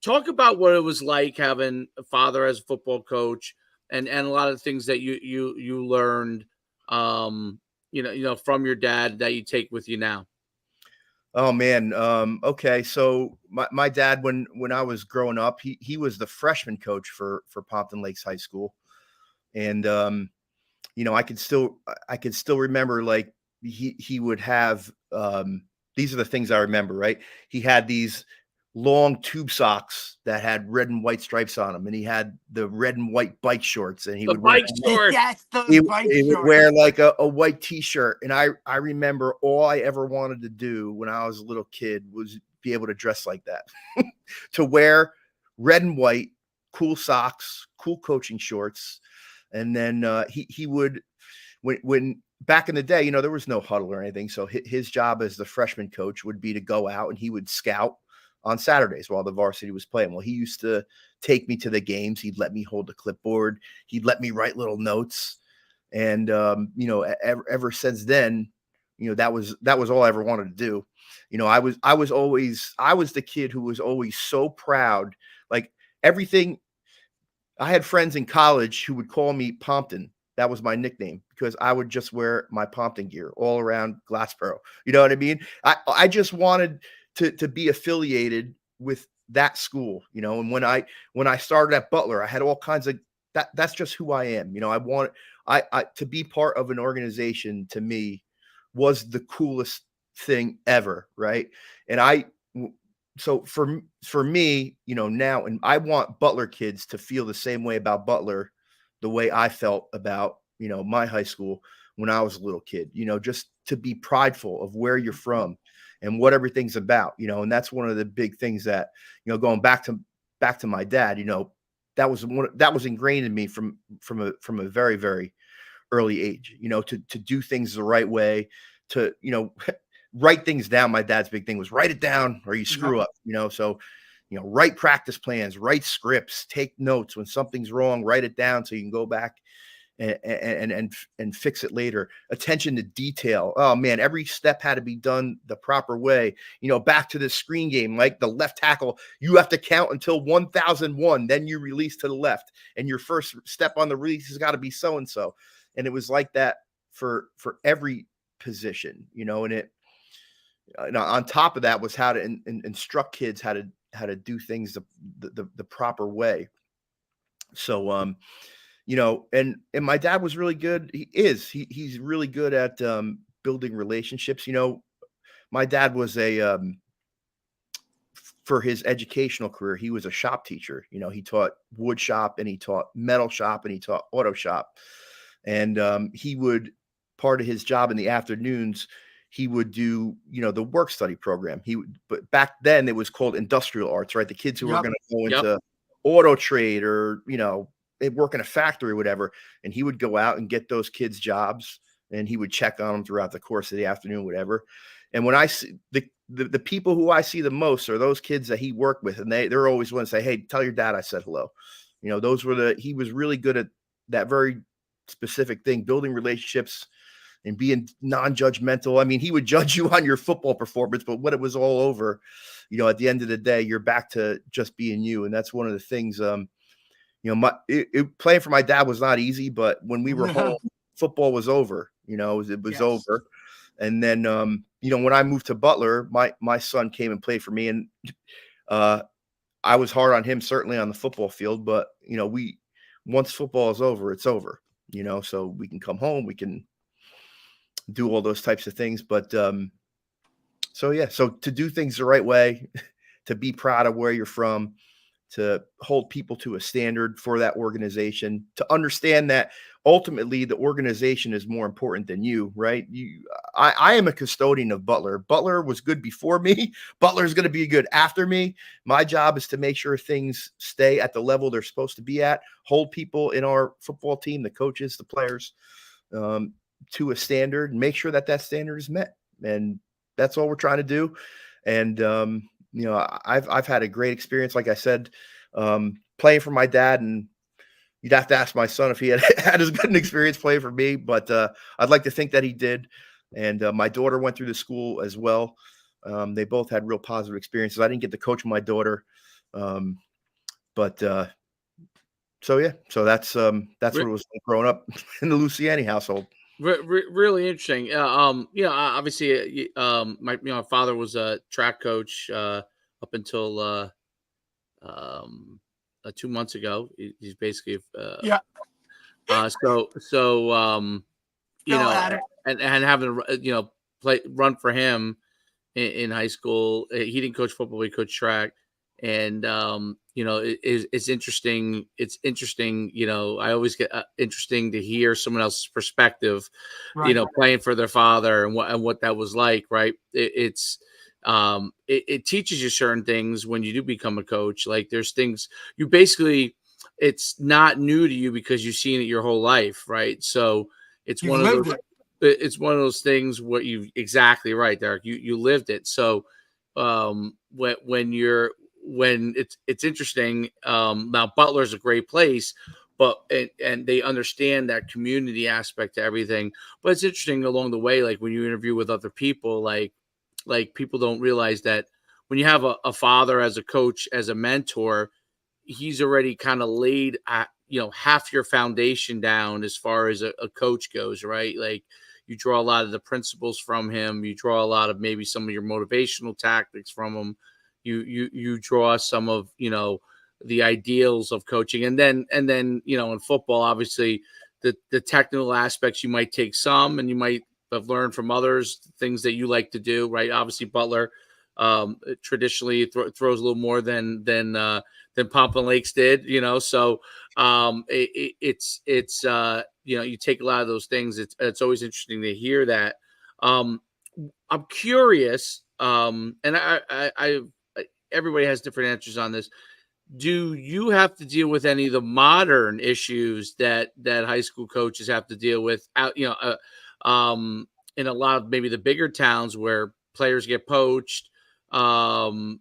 talk about what it was like having a father as a football coach, and a lot of the things that you learned, from your dad that you take with you now. Oh man. Okay. So my dad, when I was growing up, he was the freshman coach for Pompton Lakes High School. And I could still remember, like, he would have these are the things I remember, right? He had these long tube socks that had red and white stripes on them, and he had the red and white bike shorts, and he The would wear bike shorts. Yes, those he, bike he would shorts. wear like a white t-shirt. And I remember all I ever wanted to do when I was a little kid was be able to dress like that. To wear red and white, cool socks, cool coaching shorts. And then he would, when back in the day, there was no huddle or anything. So his job as the freshman coach would be to go out and he would scout on Saturdays while the varsity was playing. Well, he used to take me to the games. He'd let me hold the clipboard. He'd let me write little notes. And ever since then, that was all I ever wanted to do. I was the kid who was always so proud. Like, everything. I had friends in college who would call me Pompton. That was my nickname because I would just wear my Pompton gear all around Glassboro. You know what I mean? I just wanted to be affiliated with that school, and when I started at Butler, I had all kinds of that's just who I am. I to be part of an organization, to me, was the coolest thing ever, right? And so for me, now, and I want Butler kids to feel the same way about Butler, the way I felt about, my high school when I was a little kid, just to be prideful of where you're from and what everything's about, and that's one of the big things that, going back to my dad, that was ingrained in me from a very, very early age, to do things the right way, to, write things down. My dad's big thing was write it down or you screw up, so, write practice plans, write scripts, take notes when something's wrong, write it down so you can go back and fix it later. Attention to detail. Oh man, every step had to be done the proper way. Back to the screen game, like the left tackle, you have to count until 1001, then you release to the left, and your first step on the release has got to be so and so. And it was like that for every position, and it. On top of that was how to instruct kids how to do things the proper way. So and my dad was really good. He's really good at building relationships. My dad was for his educational career, he was a shop teacher. He taught wood shop and he taught metal shop and he taught auto shop. And he would, part of his job in the afternoons, he would do, the work study program. But back then it was called industrial arts, right? The kids who were going to go into auto trade or, they work in a factory or whatever. And he would go out and get those kids jobs and he would check on them throughout the course of the afternoon, whatever. And when I see the people who I see the most are those kids that he worked with. And they're always want to say, hey, tell your dad I said hello. He was really good at that very specific thing, building relationships and being non-judgmental. I mean, he would judge you on your football performance, but when it was all over, at the end of the day, you're back to just being you. And that's one of the things, playing for my dad was not easy, but when we were home, football was over, it was over. And then, when I moved to Butler, my son came and played for me, and I was hard on him, certainly on the football field, but, once football is over, it's over, so we can come home, we can do all those types of things. But so to do things the right way, to be proud of where you're from, to hold people to a standard for that organization, to understand that ultimately the organization is more important than you, right? I am a custodian of Butler. Butler was good before me. Butler is going to be good after me. My job is to make sure things stay at the level they're supposed to be at, hold people in our football team, the coaches, the players, to a standard, and make sure that that standard is met. And that's all we're trying to do. And, I've had a great experience, like I said, playing for my dad, and you'd have to ask my son if he had had as good an experience playing for me, but I'd like to think that he did. And my daughter went through the school as well. They both had real positive experiences. I didn't get to coach my daughter, but so that's what it was like growing up in the Luciani household. Really interesting. Obviously, my father was a track coach up until 2 months ago. He's basically and having run for him in high school. He didn't coach football; he coached track, and it's interesting. It's interesting. I always get interesting to hear someone else's perspective. Right. Playing for their father and what that was like. Right. It teaches you certain things when you do become a coach. Like there's things you basically, it's not new to you because you've seen it your whole life. Right. So it's one of those things where you exactly right, Derek. You lived it. So when it's interesting. Now Butler's a great place, but and they understand that community aspect to everything. But it's interesting along the way, like when you interview with other people, like people don't realize that when you have a father as a coach, as a mentor, he's already kind of laid half your foundation down as far as a coach goes, right? Like you draw a lot of the principles from him. You draw a lot of maybe some of your motivational tactics from him. You draw some of, the ideals of coaching. And then, in football, obviously the technical aspects, you might take some and you might have learned from others, things that you like to do, right? Obviously Butler traditionally throws a little more than Pompano Lakes did, so it's you take a lot of those things. It's always interesting to hear that. I'm curious, and I everybody has different answers on this. Do you have to deal with any of the modern issues that high school coaches have to deal with out, in a lot of maybe the bigger towns where players get poached, or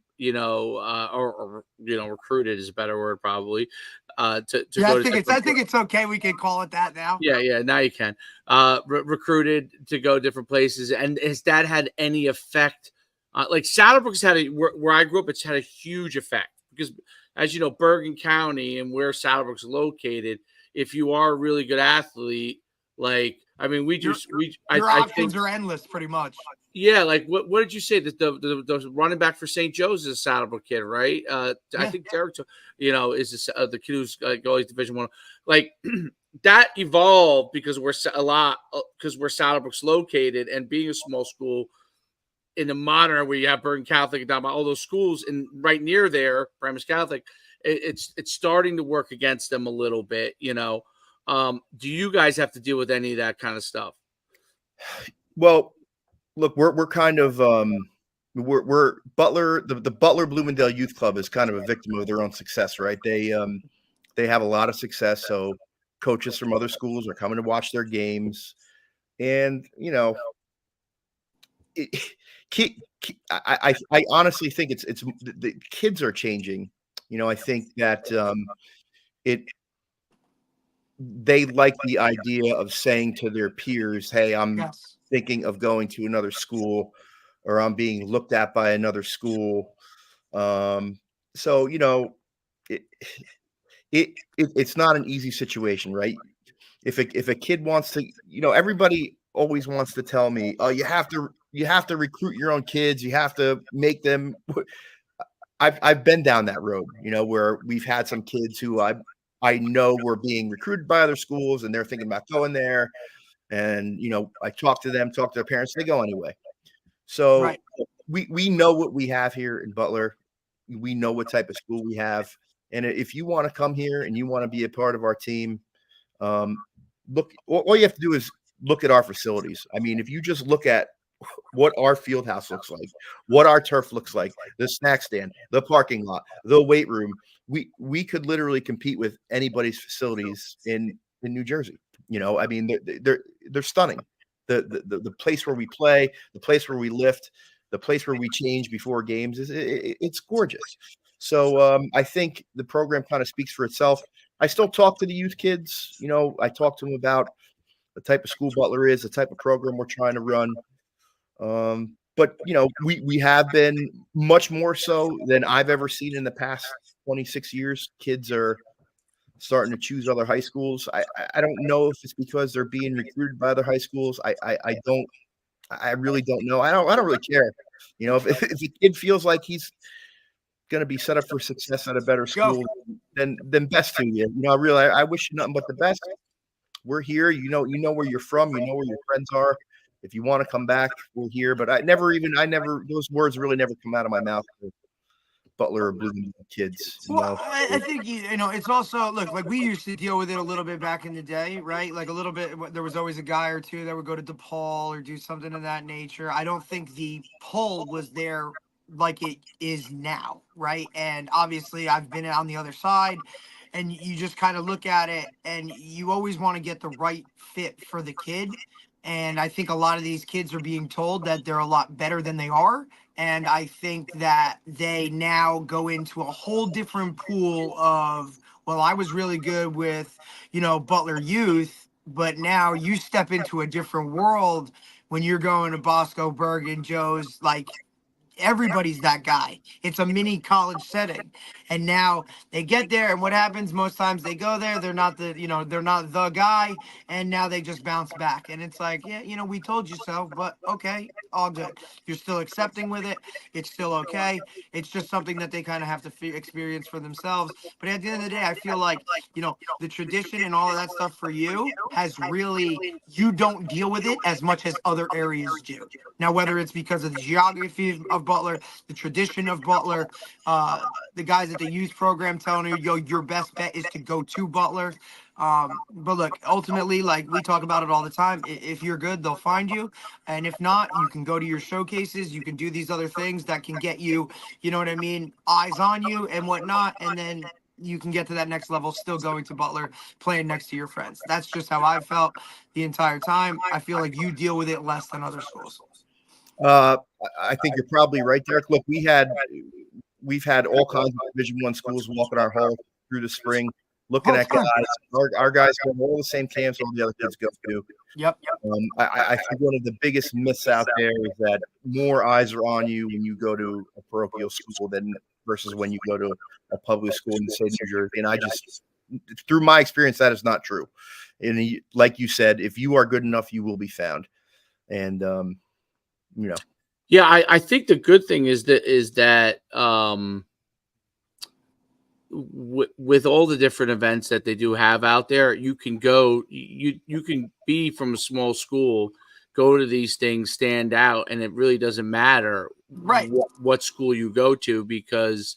recruited is a better word probably. I think it's okay. We can call it that now. Yeah. Now you can recruited to go different places. And has that had any effect? Like Saddlebrook's where I grew up, it's had a huge effect because, as you know, Bergen County and where Saddlebrook's located, if you are a really good athlete, like, I mean, your options are endless pretty much. Yeah. Like what did you say that the running back for St. Joe's is a Saddlebrook kid, right? I think Derek, is the kid who's going Division I. Like that evolved because we're Saddlebrook's located, and being a small school in the modern where you have Bergen Catholic and all those schools, and right near there, Paramus Catholic, it's starting to work against them a little bit, Do you guys have to deal with any of that kind of stuff? Well, look, we're kind of we're Butler, the Butler Bloomingdale Youth Club is kind of a victim of their own success, right? They have a lot of success, so coaches from other schools are coming to watch their games, and I honestly think it's the kids are changing. I think that they like the idea of saying to their peers, "Hey, I'm thinking of going to another school, or I'm being looked at by another school." So it's not an easy situation, right? If a kid wants to, everybody always wants to tell me, "Oh, you have to recruit your own kids. You have to make them." I've been down that road, where we've had some kids who I know were being recruited by other schools, and they're thinking about going there. And I talk to their parents, they go anyway. So we know what we have here in Butler. We know what type of school we have. And if you want to come here and you want to be a part of our team, look, all you have to do is look at our facilities. I mean, if you just look at what our field house looks like, what our turf looks like, the snack stand, the parking lot, the weight room, we could literally compete with anybody's facilities in New Jersey. I mean, they're stunning. The place where we play, the place where we lift, the place where we change before games it's gorgeous. So I think the program kind of speaks for itself. I still talk to the youth kids. I talk to them about the type of school Butler is, the type of program we're trying to run. But we have been much more so than I've ever seen in the past 26 years. Kids are starting to choose other high schools. I don't know if it's because they're being recruited by other high schools. I really don't know. I don't really care. If a kid feels like he's going to be set up for success at a better school, then best to you. I wish you nothing but the best. We're here. You know where you're from. You know where your friends are. If you want to come back, we're here. But those words really never come out of my mouth for Butler or Bloomington kids. Well, I think, it's also, look, like we used to deal with it a little bit back in the day, right? Like a little bit, there was always a guy or two that would go to DePaul or do something of that nature. I don't think the pull was there like it is now, right? And obviously I've been on the other side, and you just kind of look at it and you always want to get the right fit for the kid. And I think a lot of these kids are being told that they're a lot better than they are. And I think that they now go into a whole different pool of, well, I was really good with, Butler youth, but now you step into a different world when you're going to Bosco, Bergen, Joe's, like, everybody's that guy. It's a mini college setting. And now they get there, and what happens most times, they go there, they're not the guy, and now they just bounce back. And it's like, yeah, we told you so, but okay, all good. You're still accepting with it. It's still okay. It's just something that they kind of have to experience for themselves. But at the end of the day, I feel like, the tradition and all of that stuff for you has really, you don't deal with it as much as other areas do. Now, whether it's because of the geography of Butler, the tradition of Butler, the guys at the youth program telling you, your best bet is to go to Butler. But look, ultimately, like we talk about it all the time, if you're good, they'll find you. And if not, you can go to your showcases. You can do these other things that can get you, you know what I mean, eyes on you and whatnot. And then you can get to that next level, still going to Butler, playing next to your friends. That's just how I've felt the entire time. I feel like you deal with it less than other schools. I think you're probably right, Derek. Look, we've had all kinds of Division I schools walking our hall through the spring, looking at guys. Our guys go to all the same camps all the other kids go to. Yep. I think one of the biggest myths out there is that more eyes are on you when you go to a parochial school versus when you go to a public school in the state of New Jersey. And I just, through my experience, that is not true. And like you said, if you are good enough, you will be found. And Yeah, I think the good thing is that with all the different events that they do have out there, you can go, you can be from a small school, go to these things, stand out, and it really doesn't matter what school you go to, because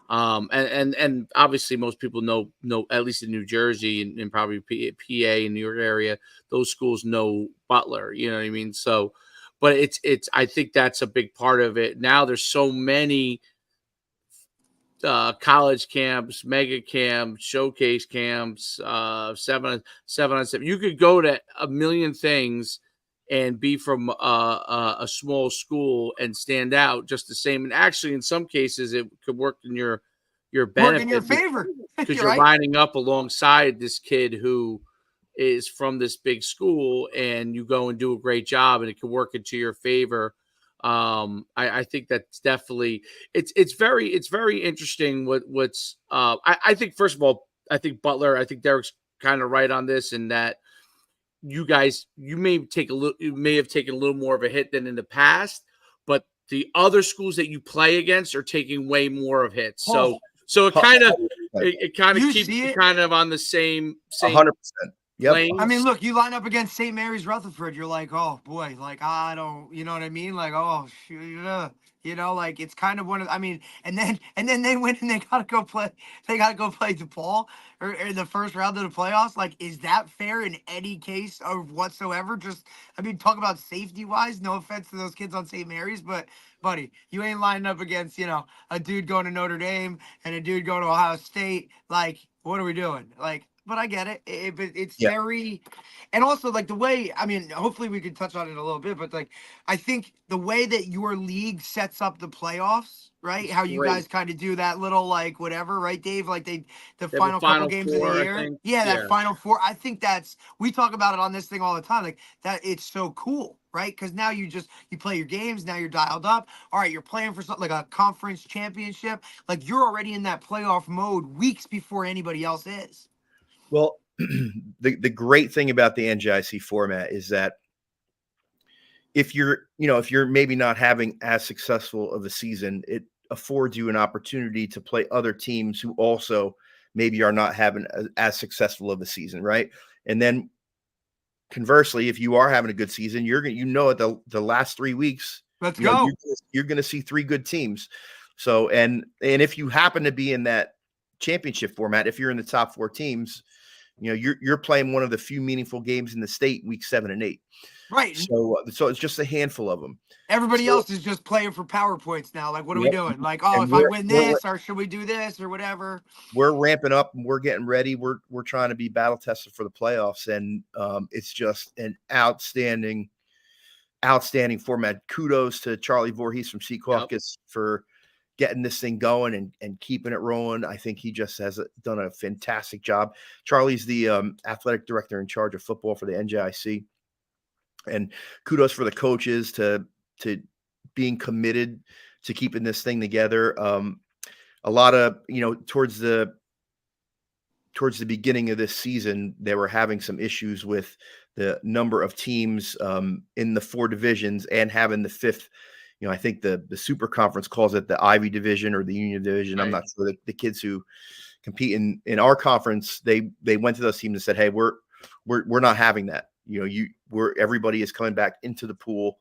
and obviously most people know, at least in New Jersey and probably PA in New York area, those schools know Butler, you know what I mean? So, but it's I think that's a big part of it. Now there's so many college camps, mega camps, showcase camps, 7-on-7. You could go to a million things and be from a small school and stand out just the same. And actually, in some cases, it could work in your benefit, work in your favor, because you're lining up alongside this kid who is from this big school, and you go and do a great job, and it can work into your favor. I think that's definitely it's very interesting what's I think, first of all, I think Butler, I think Derek's kind of right on this, in that you guys, you may have taken a little more of a hit than in the past, but the other schools that you play against are taking way more of hits. So it kind of keeps you kind of on the same 100%. Yep. playing. I mean, look, you line up against St. Mary's Rutherford, you're like, oh boy, like I don't, you know what I mean? Like, oh, like it's kind of one of, I mean, and then they win and they gotta go play DePaul or in the first round of the playoffs. Like, is that fair in any case of whatsoever? Just, I mean, talk about safety wise. No offense to those kids on St. Mary's, but buddy, you ain't lining up against, a dude going to Notre Dame and a dude going to Ohio State. Like, what are we doing? Like, but I get it. But it's Yeah. very, and also like the way, I mean, hopefully we could touch on it a little bit, but like, I think the way that your league sets up the playoffs, right? How you Great. guys kind of do that little, like, whatever, right, Dave? Like the They have final a couple Final games of Four, the I year. think. Yeah, that Yeah. final four. I think we talk about it on this thing all the time. Like that, it's so cool, right? Because now you play your games. Now you're dialed up. All right, you're playing for something like a conference championship. Like you're already in that playoff mode weeks before anybody else is. Well, the great thing about the NJIC format is that if you're maybe not having as successful of a season, it affords you an opportunity to play other teams who also maybe are not having as successful of a season, right? And then conversely, if you are having a good season, you're at the last 3 weeks, Let's go. you're going to see 3 good teams. So and if you happen to be in that championship format, if you're in the top 4 teams, you're playing one of the few meaningful games in the state week 7 and 8. Right. So it's just a handful of them. Everybody else is just playing for PowerPoints now. Like, what are we doing? Like, oh, And if I win this, or should we do this, or whatever? We're ramping up and we're getting ready. We're trying to be battle tested for the playoffs, and it's just an outstanding format. Kudos to Charlie Voorhees from Sea Caucus for getting this thing going and keeping it rolling. I think he just has done a fantastic job. Charlie's the athletic director in charge of football for the NJIC. And kudos for the coaches to being committed to keeping this thing together. A lot of, towards the beginning of this season, they were having some issues with the number of teams in the 4 divisions and having the 5th. I think the super conference calls it the Ivy division or the Union division. Right. I'm not sure. The kids who compete in our conference, they went to those teams and said, "Hey, we're not having that. Everybody is coming back into the pool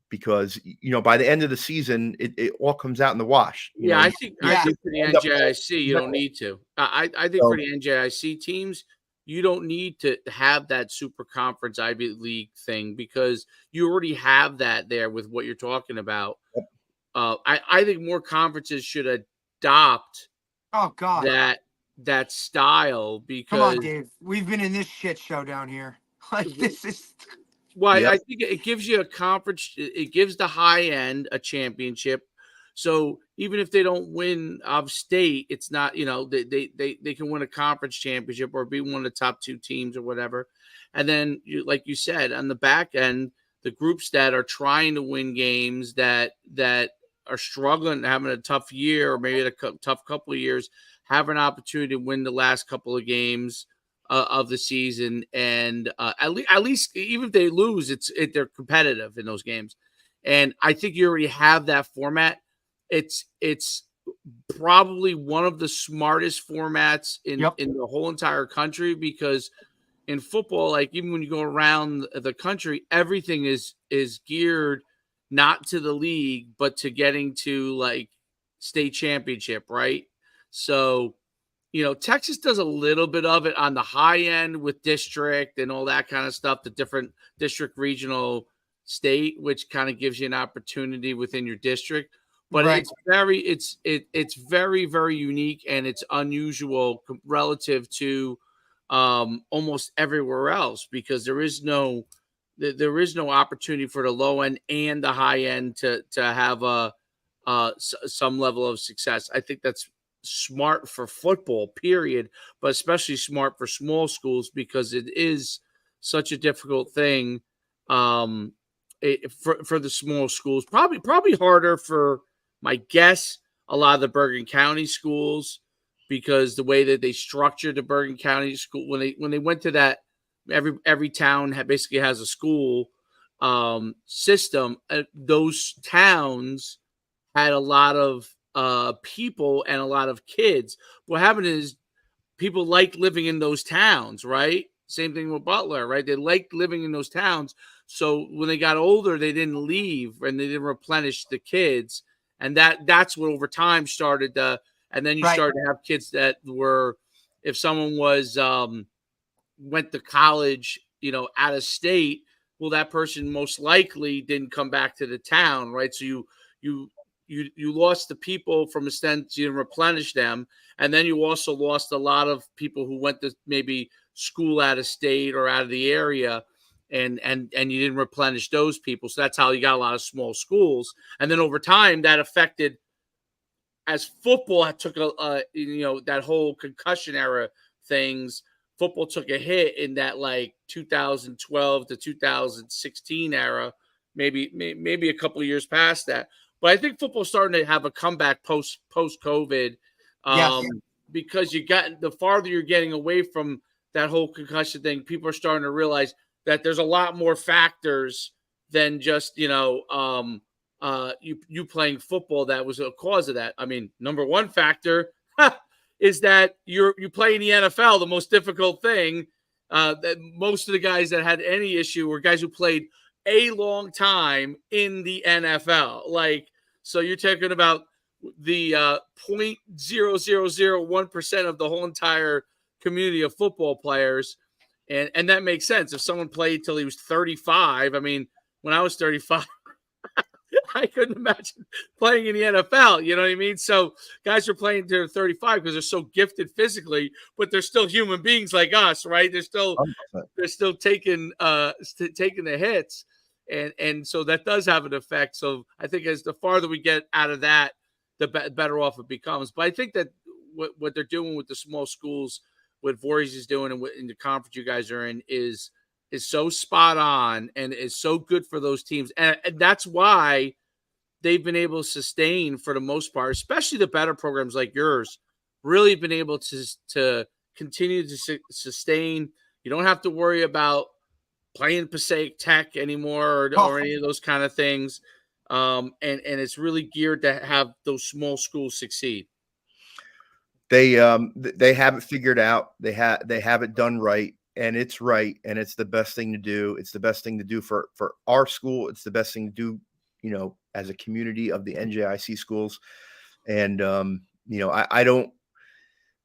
because by the end of the season, it all comes out in the wash." I think for the NJIC, you don't need to. I think for the NJIC teams, you don't need to have that super conference Ivy League thing because you already have that there with what you're talking about. I think more conferences should adopt that style because come on, Dave, we've been in this shit show down here. Like this is I think it gives you a conference. It gives the high end a championship. So even if they don't win of state, it's not, they can win a conference championship or be one of the top 2 teams or whatever. And then, like you said, on the back end, the groups that are trying to win games that are struggling, having a tough year or maybe a tough couple of years, have an opportunity to win the last couple of games of the season. And at least even if they lose, they're competitive in those games. And I think you already have that format. It's probably one of the smartest formats in the whole entire country because in football, like even when you go around the country, everything is geared not to the league, but to getting to like state championship, right? So, Texas does a little bit of it on the high end with district and all that kind of stuff, the different district, regional, state, which kind of gives you an opportunity within your district. But it's very, very unique and it's unusual relative to almost everywhere else because there is no opportunity for the low end and the high end to have some level of success. I think that's smart for football, period, but especially smart for small schools because it is such a difficult thing for the small schools. Probably harder for my guess, a lot of the Bergen County schools, because the way that they structured the Bergen County school when they went to that, every town basically has a school system. Those towns had a lot of people and a lot of kids. What happened is people liked living in those towns, right? Same thing with Butler, right? They liked living in those towns. So when they got older, they didn't leave and they didn't replenish the kids. And that's what over time started to, and then you Right. started to have kids that were, if someone was went to college, out of state, well, that person most likely didn't come back to the town, right? So you lost the people from a sense, you didn't replenish them, and then you also lost a lot of people who went to maybe school out of state or out of the area, and you didn't replenish those people. So that's how you got a lot of small schools, and then over time that affected, as football took that whole concussion era things. Football took a hit in that like 2012 to 2016 era, maybe a couple of years past that. But I think football's starting to have a comeback post COVID, Yes. because the farther you're getting away from that whole concussion thing, people are starting to realize that there's a lot more factors than just you playing football that was a cause of that. I mean, number one factor is that you play in the NFL, the most difficult thing. That most of the guys that had any issue were guys who played a long time in the NFL. Like, so you're talking about the 0.0001% of the whole entire community of football players. And that makes sense. If someone played till he was 35, I mean, when I was 35, I couldn't imagine playing in the NFL. You know what I mean? So guys are playing to 35 because they're so gifted physically, but they're still human beings like us, right? They're still taking the hits, and so that does have an effect. So I think as the farther we get out of that, the better off it becomes. But I think that what they're doing with the small schools, what Voorhees is doing, and what in the conference you guys are in is so spot on and is so good for those teams. And that's why they've been able to sustain for the most part, especially the better programs like yours, really been able to continue to sustain. You don't have to worry about playing Passaic Tech anymore or any of those kind of things. And it's really geared to have those small schools succeed. They have it figured out. They have it done right. And it's right, and it's the best thing to do. It's the best thing to do for our school. It's the best thing to do, as a community of the NJIC schools. And I don't.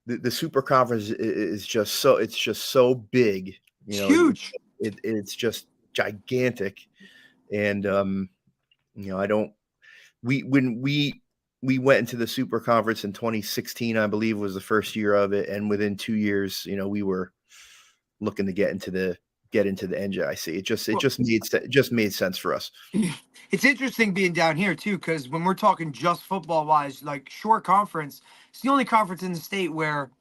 The super conference is just so big. It's huge. It's just gigantic, and I don't. When we went into the super conference in 2016, I believe was the first year of it, and within 2 years, we were looking to get into the NJIC. It just made sense for us. It's interesting being down here too, because when we're talking just football wise, like Shore Conference, it's the only conference in the state where,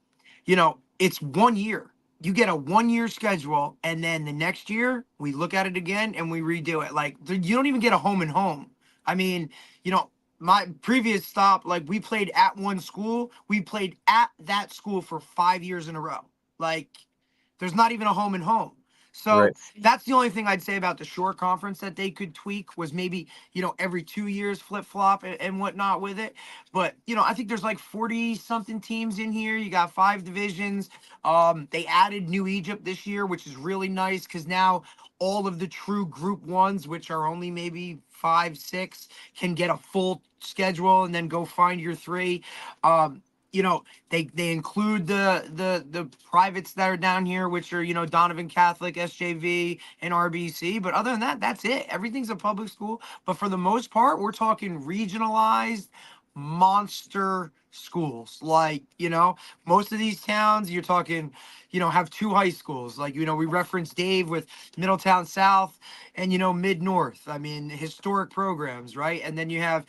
it's 1 year. You get a 1 year schedule, and then the next year we look at it again and we redo it. Like, you don't even get a home and home. I mean, my previous stop, like, we played at one school. We played at that school for 5 years in a row. Like, there's not even a home and home. So Right. That's the only thing I'd say about the Shore Conference that they could tweak was maybe, every 2 years flip flop and whatnot with it. But, I think there's like 40 something teams in here. You got 5 divisions. They added New Egypt this year, which is really nice because now all of the true group ones, which are only maybe 5, 6, can get a full schedule and then go find your 3. They include the privates that are down here, which are, Donovan Catholic, SJV, and RBC. But other than that, that's it. Everything's a public school. But for the most part, we're talking regionalized monster schools. Like, most of these towns, you're talking, have 2 high schools. Like, we referenced Dave with Middletown South and, Mid-North. I mean, historic programs, right? And then you have,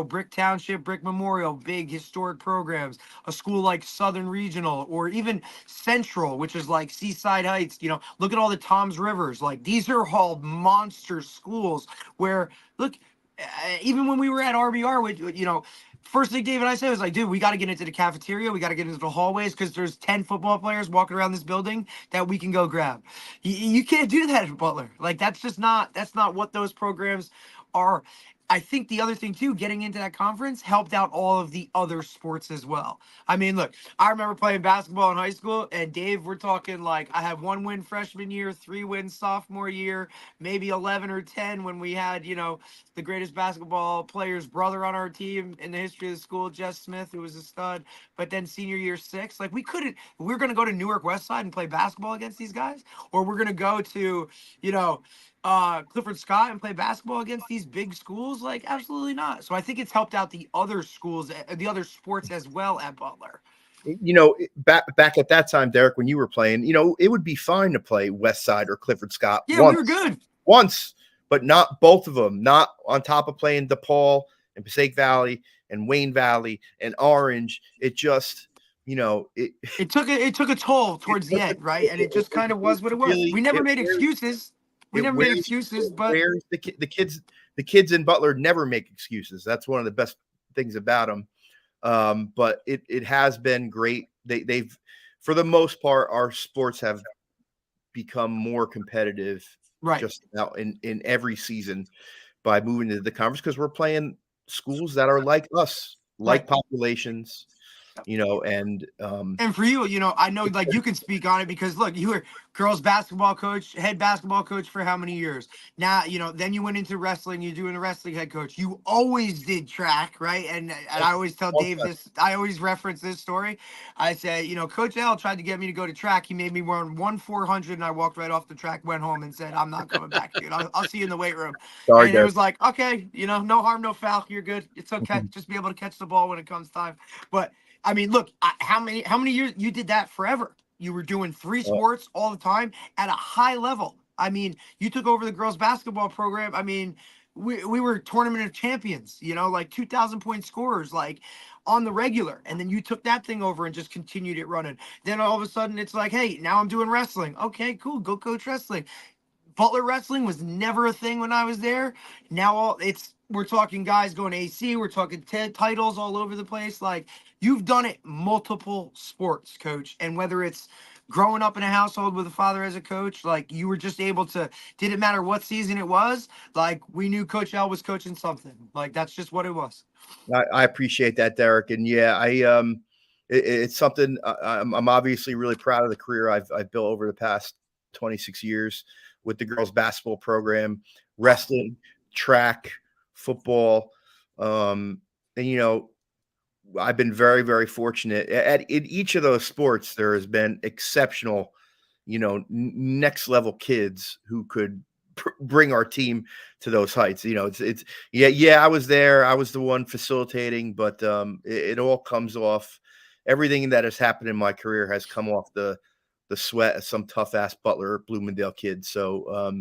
Brick Township, Brick Memorial, big historic programs. A school like Southern Regional or even Central, which is like Seaside Heights. Look at all the Toms Rivers. Like, these are all monster schools where, look, even when we were at RBR, with, first thing Dave and I said was like, dude, we got to get into the cafeteria. We got to get into the hallways because there's 10 football players walking around this building that we can go grab. You can't do that at Butler. Like, that's not what those programs are. I think the other thing too, getting into that conference helped out all of the other sports as well. I mean, look, I remember playing basketball in high school, and Dave, we're talking like I had 1 win freshman year, 3 wins sophomore year, maybe 11 or 10 when we had, the greatest basketball player's brother on our team in the history of the school, Jess Smith, who was a stud. But then senior year 6, like we're going to go to Newark West Side and play basketball against these guys, or we're going to go to, Clifford Scott and play basketball against these big schools? Like, absolutely not. So I think it's helped out the other schools, the other sports as well at Butler. Back at that time, Derek, when you were playing, it would be fine to play West Side or Clifford Scott. Yeah, we were good. Once, but not both of them. Not on top of playing DePaul and Passaic Valley and Wayne Valley and Orange. It just, it took a toll towards the end, right? And it just kind of was what it was. Really, we never made excuses. We never made excuses, but the kids in Butler never make excuses. That's one of the best things about them. But it has been great. They've, for the most part, our sports have become more competitive, right, just about in every season by moving to the conference, because we're playing schools that are like us, like right. populations. And for you, I know like you can speak on it because look, you were girls basketball coach, head basketball coach for how many years? Now, then you went into wrestling, you're doing the wrestling head coach. You always did track, right? And I always tell Dave this, I always reference this story. I say, Coach L tried to get me to go to track. He made me run 1-400 and I walked right off the track, went home and said, I'm not coming back, dude. I'll see you in the weight room. Sorry, and it was like, okay, no harm, no foul. You're good. It's okay. Just be able to catch the ball when it comes time. But I mean, look, how many years you did that forever? You were doing 3 sports all the time at a high level. I mean, you took over the girls basketball program. I mean, we were tournament of champions, like 2,000-point scorers, like on the regular. And then you took that thing over and just continued it running. Then all of a sudden it's like, hey, now I'm doing wrestling. Okay, cool. Go coach wrestling. Butler wrestling was never a thing when I was there. Now we're talking guys going AC. We're talking titles all over the place. Like, you've done it multiple sports, coach. And whether it's growing up in a household with a father as a coach, like you were just able to, didn't matter what season it was. Like, we knew Coach L was coaching something. Like, that's just what it was. I appreciate that, Derek. And yeah, it's something I'm obviously really proud of the career I've built over the past 26 years with the girls basketball program, wrestling, track, football. And, I've been very, very fortunate in each of those sports. There has been exceptional, next level kids who could bring our team to those heights. I was there. I was the one facilitating, but it all comes off. Everything that has happened in my career has come off the sweat of some tough ass Butler Bloomingdale kid. So,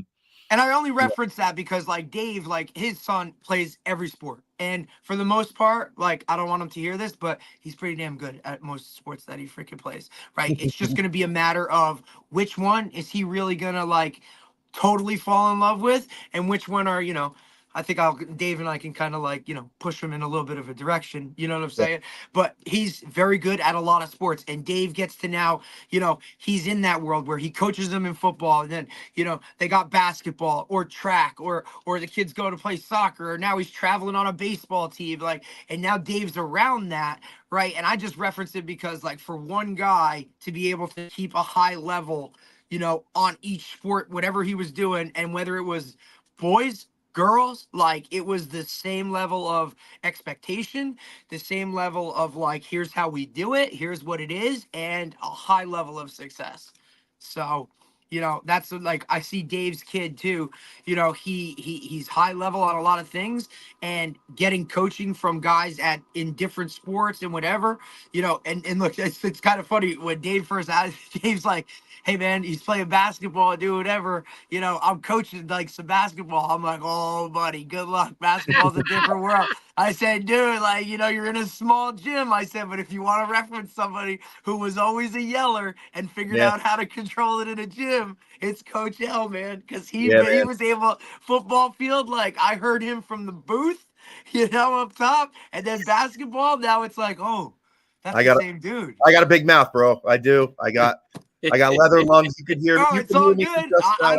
and I only reference that because like Dave, like his son plays every sport. And for the most part, like, I don't want him to hear this, but he's pretty damn good at most sports that he freaking plays, right? It's just going to be a matter of which one is he really going to like totally fall in love with, and which one are, I think Dave and I can kind of like, push him in a little bit of a direction. You know what I'm saying? But he's very good at a lot of sports. And Dave gets to now, he's in that world where he coaches them in football. And then, they got basketball or track or the kids go to play soccer. Or now he's traveling on a baseball team. Like, and now Dave's around that. Right. And I just referenced it because like for one guy to be able to keep a high level, on each sport, whatever he was doing, and whether it was boys, girls, like it was the same level of expectation, the same level of like, here's how we do it, here's what it is, and a high level of success. So, that's like, I see Dave's kid too, he's high level on a lot of things, and getting coaching from guys in different sports and whatever, and look, it's kind of funny when Dave first asked, Dave's like, hey man, he's playing basketball, do whatever, I'm coaching like some basketball. I'm like, oh buddy, good luck. Basketball's a different world. I said, dude, like, you're in a small gym. I said, but if you want to reference somebody who was always a yeller and figured out how to control it in a gym, it's Coach L, man. Because he was able, football field, like I heard him from the booth, up top, and then basketball, now it's like, oh, that's the same dude. I got a big mouth, bro. I do. I got leather lungs. You could hear. No, you it's all hear good.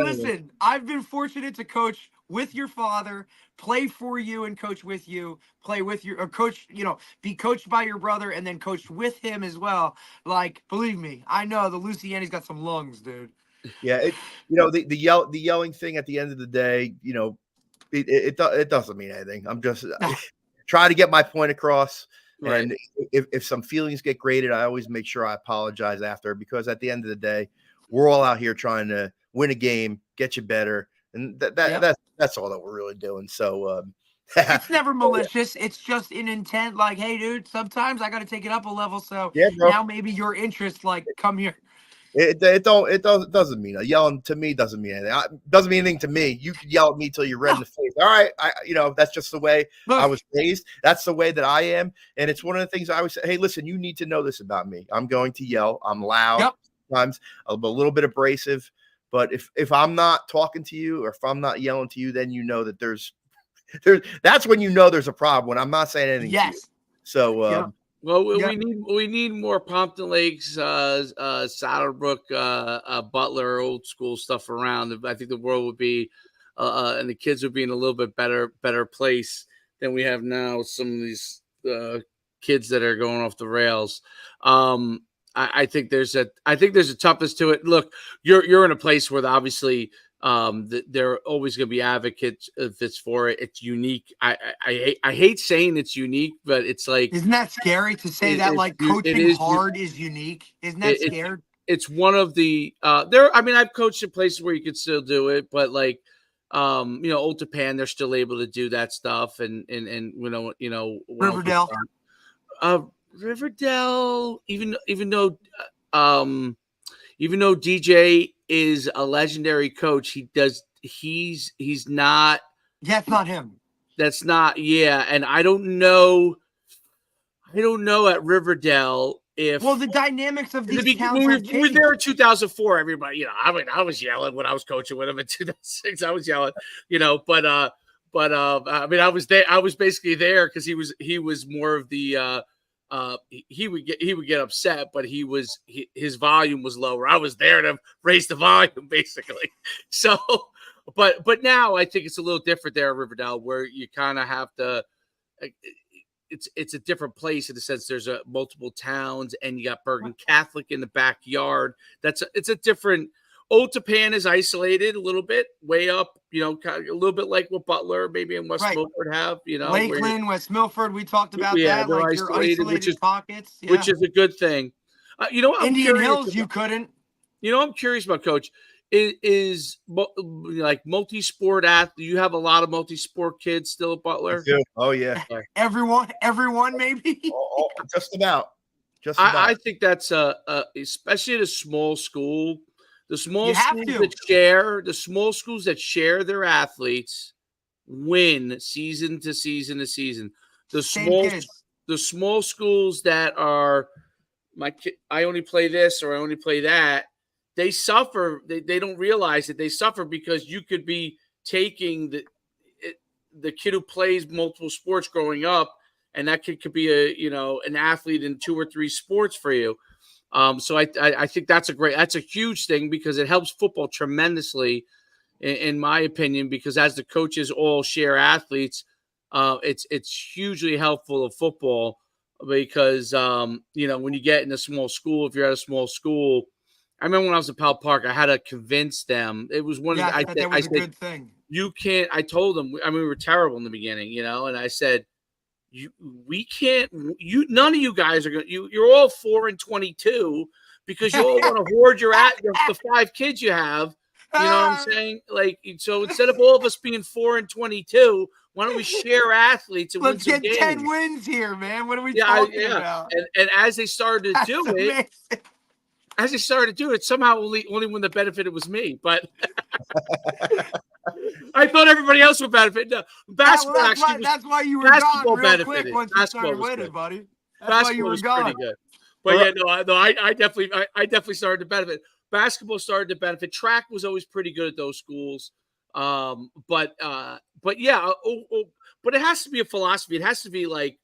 Listen, I've been fortunate to coach with your father, play for you and coach with you, play with your or coach, be coached by your brother and then coached with him as well. Like, believe me, I know the Luciani's got some lungs, dude. Yeah, the yelling thing at the end of the day, it doesn't mean anything. I'm just trying to get my point across. Right. And if some feelings get grated, I always make sure I apologize after, because at the end of the day, we're all out here trying to win a game, get you better, and that's all that we're really doing. So it's never malicious. It's just an intent. Like, hey, dude, sometimes I got to take it up a level. So yeah, bro. now maybe your interest, like, come here. It doesn't mean yelling to me doesn't mean anything. Doesn't mean anything to me. You can yell at me till you're red in the face. All right, that's just the way I was raised. That's the way that I am, and it's one of the things I always say. Hey, listen, you need to know this about me. I'm going to yell. I'm loud. Yep. Sometimes a little bit abrasive, but if I'm not talking to you or if I'm not yelling to you, then you know that there's that's when you know there's a problem. When I'm not saying anything. Yes. To you. So. Well, we need more Pompton Lakes, Saddlebrook, Butler, old school stuff around. I think the world would be, and the kids would be in a little bit better place than we have now. Some of these kids that are going off the rails. I think there's a toughness to it. Look, you're in a place where obviously they're always going to be advocates if it's for it. It's unique. I hate saying it's unique, but it's like, isn't that scary to say that? Like, coaching hard is unique. Isn't that scared? It's one of the I've coached in places where you could still do it, but like Old Japan, they're still able to do that stuff, and Riverdale. Riverdale, even though DJ is a legendary coach, he's not. That's not him. That's not. Yeah. And I don't know at Riverdale if. Well, the dynamics of these towns we have were changed. there in 2004. Everybody, I was yelling when I was coaching with him in 2006. I was yelling, but I was there. I was basically there because he was more of the, he would get upset, but his volume was lower. I was there to raise the volume, basically. So, but now I think it's a little different there at Riverdale, where you kind of have to. It's a different place in the sense there's multiple towns, and you got Bergen Catholic in the backyard. It's a different. Old Japan is isolated a little bit, way up, kind of a little bit like what Butler, maybe in West Milford have, Lakeland, West Milford, we talked about that. Like isolated, isolated pockets. Yeah. Which is a good thing. Indian Hills, you couldn't. I'm curious about, Coach, is like multi-sport athlete. You have a lot of multi-sport kids still at Butler? Oh, yeah. Everyone, maybe? Just about. I think that's especially at a small school. The small schools that share their athletes win season to season to season. The small schools that are I only play this or I only play that, they suffer. They don't realize that they suffer because you could be taking the kid who plays multiple sports growing up, and that kid could be an athlete in 2 or 3 sports for you. So I think that's a huge thing because it helps football tremendously, in my opinion, because as the coaches all share athletes, it's hugely helpful to football because, when you get in a small school, if you're at a small school, I remember when I was at Powell Park, I had to convince them. It was one of the, that was a good thing. You can't, I told them, we were terrible in the beginning, and I said, we can't. None of you guys are going. You're all 4 and 22 because you all want to hoard the 5 kids you have. You know what I'm saying? Like, so instead of all of us being 4 and 22, why don't we share athletes and let's win some get games? 10 wins here, man. What are we talking about? And as they started to do it, somehow only when the benefit it was me, but. I thought everybody else would benefit. No, basketball that's why you were gone real quick once you basketball started winning, buddy. That's basketball why you were was gone. pretty good. But I definitely started to benefit. Basketball started to benefit. Track was always pretty good at those schools. But it has to be a philosophy. It has to be like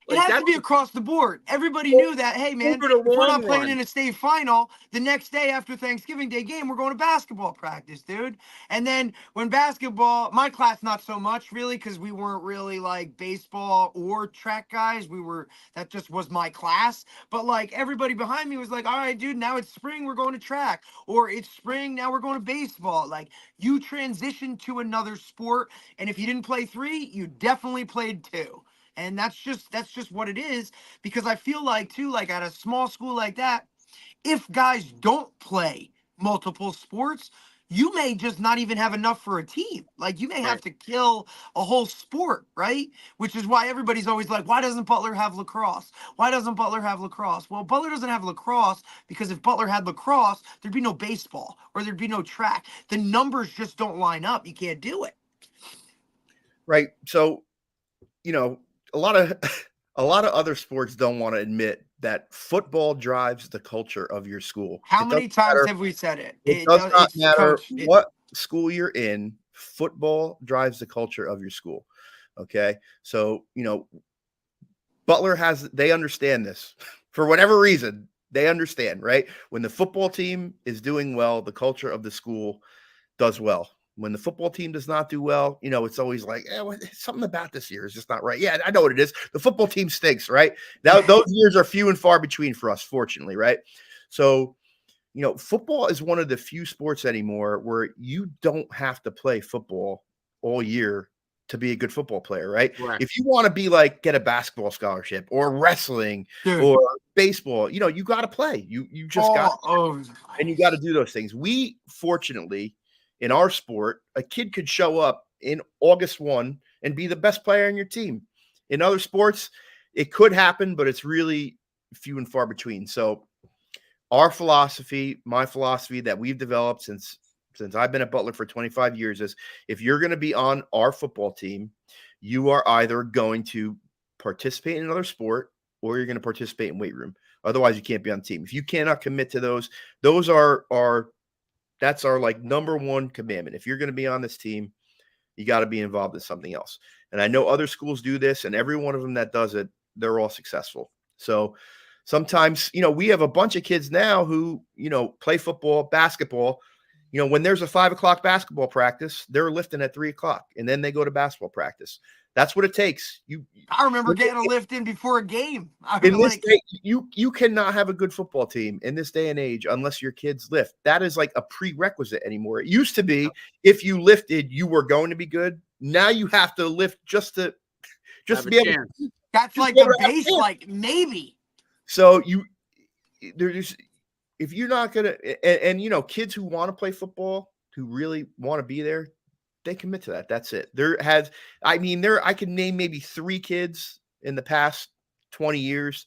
It Like has that to be across the board. Everybody knew that, hey, man, over the if we're long not playing run. in a state final, the next day after Thanksgiving Day game, we're going to basketball practice, dude. And then when basketball, my class, not so much really, because we weren't really like baseball or track guys. That just was my class. But like everybody behind me was like, all right, dude, now it's spring, we're going to track. Or it's spring, now we're going to baseball. Like you transition to another sport. And if you didn't play 3, you definitely played 2. And that's just what it is, because I feel like too, like at a small school like that, if guys don't play multiple sports, you may just not even have enough for a team. Like you may have Right. to kill a whole sport, right? Which is why everybody's always like, why doesn't Butler have lacrosse? Why doesn't Butler have lacrosse? Well, Butler doesn't have lacrosse because if Butler had lacrosse, thered be no baseball or there'd be no track. The numbers just don't line up. You can't do it. Right. So, you know, a lot of a lot of other sports don't want to admit that football drives the culture of your school. How It many doesn't times matter. have we said it? It It does does. not It's matter coach. what school you're in. Football drives the culture of your school. Okay. So, you know, they understand this for whatever reason. They understand, right? When the football team is doing well, the culture of the school does well. When the football team does not do well, you know, it's always like, something about this year is just not right. Yeah, I know what it is. The football team stinks, right? Now, those years are few and far between for us, fortunately, right? So, you know, football is one of the few sports anymore where you don't have to play football all year to be a good football player, right? Correct. If you want to be like get a basketball scholarship or wrestling Dude. or baseball, you know, you got to play. You just got and you got to do those things. We fortunately in our sport, a kid could show up in August 1 and be the best player in your team. In other sports, it could happen, but it's really few and far between. So our philosophy, my philosophy that we've developed since I've been at Butler for 25 years is if you're going to be on our football team, you are either going to participate in another sport or you're going to participate in weight room. Otherwise, you can't be on the team. If you cannot commit to those are that's our like number one commandment. If you're going to be on this team, you got to be involved in something else. And I know other schools do this, and every one of them that does it, they're all successful. So sometimes, you know, we have a bunch of kids now who, you know, play football, basketball. You know, when there's a 5:00 basketball practice, they're lifting at 3:00, and then they go to basketball practice. That's what it takes. I remember getting a lift in before a game. I in was this like, day, you cannot have a good football team in this day and age unless your kids lift. That is like a prerequisite anymore. It used to be if you lifted, you were going to be good. Now you have to lift just to Have a be able chance. that's just like be able the to have a base, chance. like maybe. So there's if you're not gonna and you know, kids who want to play football, who really want to be there, they commit to that. That's it. I can name maybe 3 kids in the past 20 years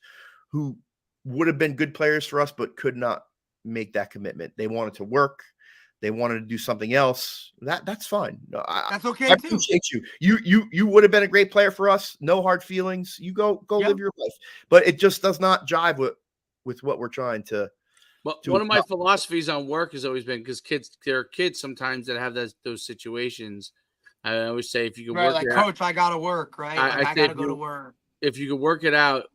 who would have been good players for us, but could not make that commitment. They wanted to work. They wanted to do something else. That's fine. No, That's I okay too. appreciate you. You would have been a great player for us. No hard feelings. You go Yep. live your life. But it just does not jive with what we're trying to. But one of my philosophies on work has always been because there are kids sometimes that have those situations. I always say if you can Right, work like it coach, I gotta work, right? I Like I say gotta go to work. if you can work it out,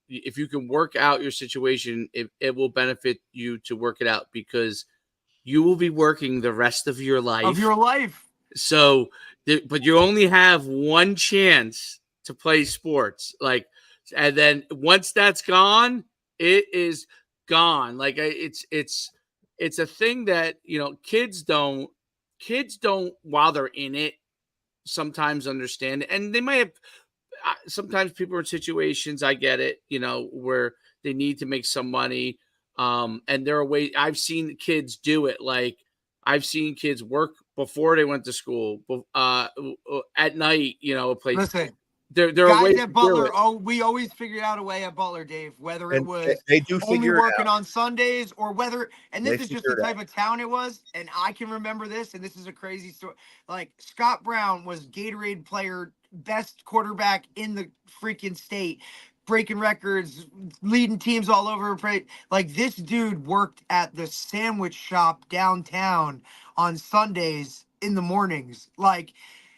if you can work out your situation, it will benefit you to work it out because you will be working the rest of your life. Of your life. So, but you only have one chance to play sports. Like, and then once that's gone, it is gone. Like it's a thing that, you know, kids don't while they're in it sometimes understand it. And they might have sometimes people are in situations, I get it, you know, where they need to make some money. And there are ways I've seen kids do it. Like I've seen kids work before they went to school, at night, you know, play. Listen, There are guys ways at to do Butler, it. we always figured out a way at Butler, Dave, whether it And was they do only figure it working out. on Sundays or whether, and They this is just figure the it type of town it was. And I can remember this, and this is a crazy story. Like Scott Brown was Gatorade player, best quarterback in the freaking state, breaking records, leading teams all over. Like this dude worked at the sandwich shop downtown on Sundays in the mornings. Like,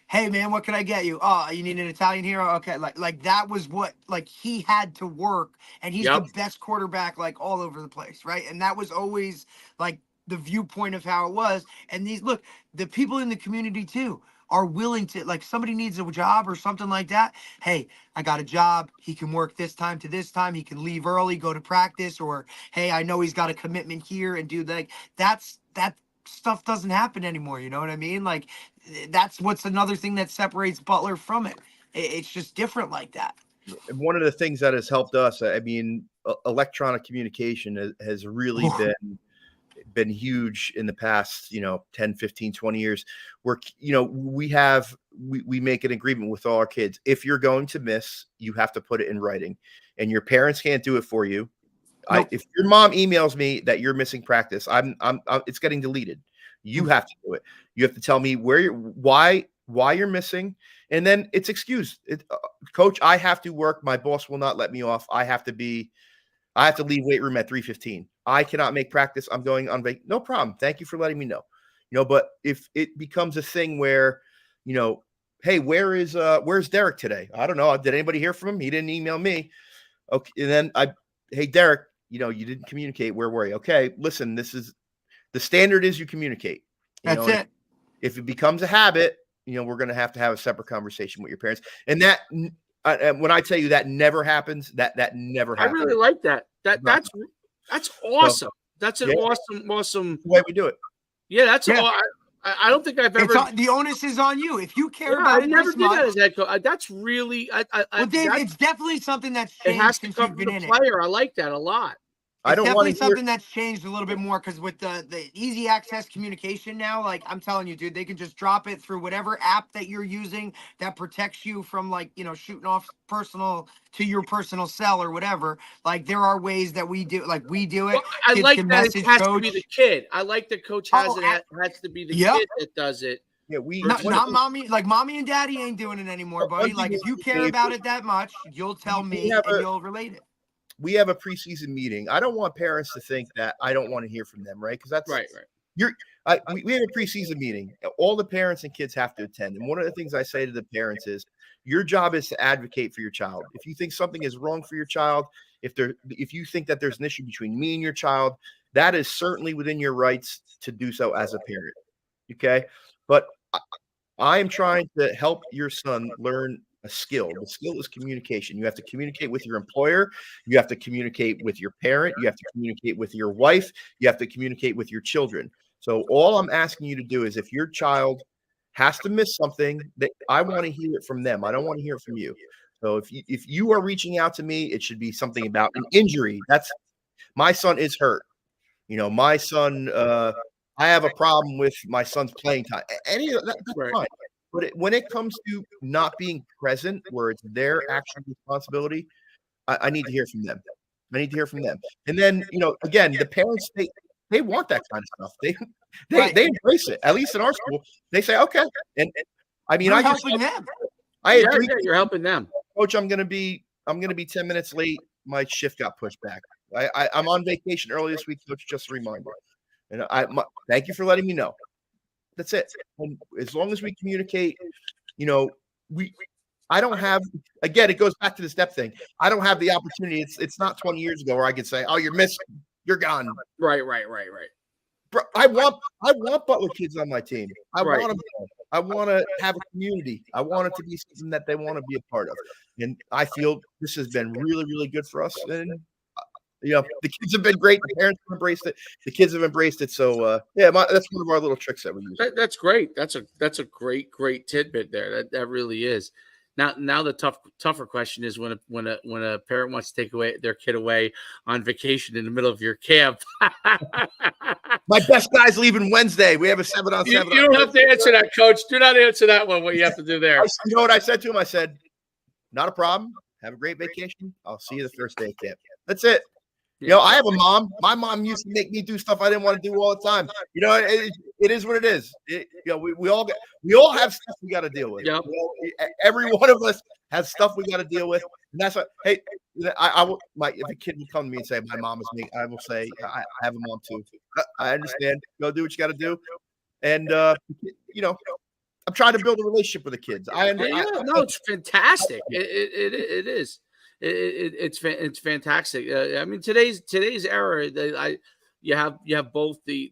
hey man, what can I get you? Oh, you need an Italian hero? Okay, like that was what like he had to work, and he's the Yep. best quarterback like all over the place, right? And that was always like the viewpoint of how it was. And these look, the people in the community too are willing to like somebody needs a job or something like that. Hey, I got a job. He can work this time to this time. He can leave early, go to practice, or hey, I know he's got a commitment here and do like that stuff doesn't happen anymore. You know what I mean? Like that's what's another thing that separates Butler from it. It's just different like that. And one of the things that has helped us, I mean, electronic communication has really been huge in the past, 10, 15, 20 years, where, we make an agreement with all our kids. If you're going to miss, you have to put it in writing, and your parents can't do it for you. Nope. If your mom emails me that you're missing practice, it's getting deleted. You have to do it. You have to tell me why you're missing, and then it's excused. Coach, I have to work. My boss will not let me off. I have to leave weight room at 3:15. I cannot make practice. I'm going on vacation. No problem. Thank you for letting me know. But if it becomes a thing where, hey, where's Derek today? I don't know. Did anybody hear from him? He didn't email me. Okay, and then hey, Derek, you didn't communicate. Where were you? Okay, listen, the standard is you communicate. That's it. If it becomes a habit, we're going to have a separate conversation with your parents. And that, when I tell you that never happens, that never happens. I really like that. That's awesome. That's an awesome the way we do it. Yeah, that's all. I don't think I've ever. The onus is on you if you care Yeah, about I it. never this did much, that as head coach. That's really. Well, Dave, it's definitely something that's It changed has to since come you've from been the in player. I like that a lot. I It's don't want definitely to hear. something that's changed a little bit more because with the easy access communication now, like I'm telling you, dude, they can just drop it through whatever app that you're using that protects you from like, shooting off personal to your personal cell or whatever. Like there are ways that we do it. Well, I Kids like can that it message has coach. to be the kid. I like the coach has to be the kid that does it. Yeah, not mommy. Like mommy and daddy ain't doing it anymore, buddy. Like if you care about it that much, you'll tell me and you'll relate it. We have a preseason meeting. I don't want parents to think that I don't want to hear from them, right? Because that's right. We have a preseason meeting. All the parents and kids have to attend. And one of the things I say to the parents is, your job is to advocate for your child. If you think something is wrong for your child, if you think that there's an issue between me and your child, that is certainly within your rights to do so as a parent. Okay, but I am trying to help your son learn a skill. The skill is communication. You have to communicate with your employer. You have to communicate with your parent. You have to communicate with your wife. You have to communicate with your children. So all I'm asking you to do is, if your child has to miss something, that I want to hear it from them. I don't want to hear it from you. So if you are reaching out to me, it should be something about an injury. My son is hurt. My son, I have a problem with my son's playing time. Any of that, that's fine. But when it comes to not being present, where it's their actual responsibility, I need to hear from them. I need to hear from them. And then, again, the parents, they want that kind of stuff. They embrace it. At least in our school, they say, okay. And I mean, You're helping them. You're helping them. Coach, I'm gonna be 10 minutes late. My shift got pushed back. I'm on vacation early this week, Coach. Just a reminder. And thank you for letting me know. That's it. And as long as we communicate, I don't have, again, it goes back to the step thing. I don't have the opportunity. It's not 20 years ago where I could say, oh, you're missing, you're gone. Right. Bro, I want Butler kids on my team. I want to have a community. I want it to be something that they want to be a part of. And I feel this has been really, really good for us. And the kids have been great. The parents have embraced it. The kids have embraced it. So that's one of our little tricks that we use. That's great. That's a great tidbit there. That really is. Now the tougher question is when a parent wants to take their kid away on vacation in the middle of your camp. My best guy's leaving Wednesday. We have a 7-on-7. You don't have to answer that, Coach. Do not answer that one. What you have to do there. You know what I said to him? I said, not a problem. Have a great vacation. I'll see you the first day of camp. That's it. I have a mom. My mom used to make me do stuff I didn't want to do all the time. It is what it is. We all have stuff we got to deal with. Yep. Every one of us has stuff we got to deal with. And that's what, hey, if a kid would come to me and say, my mom is me, I will say, I have a mom too. I understand. Go do what you got to do. And, I'm trying to build a relationship with the kids. No, it's fantastic. It is. It's fantastic. I mean, today's era, you have both the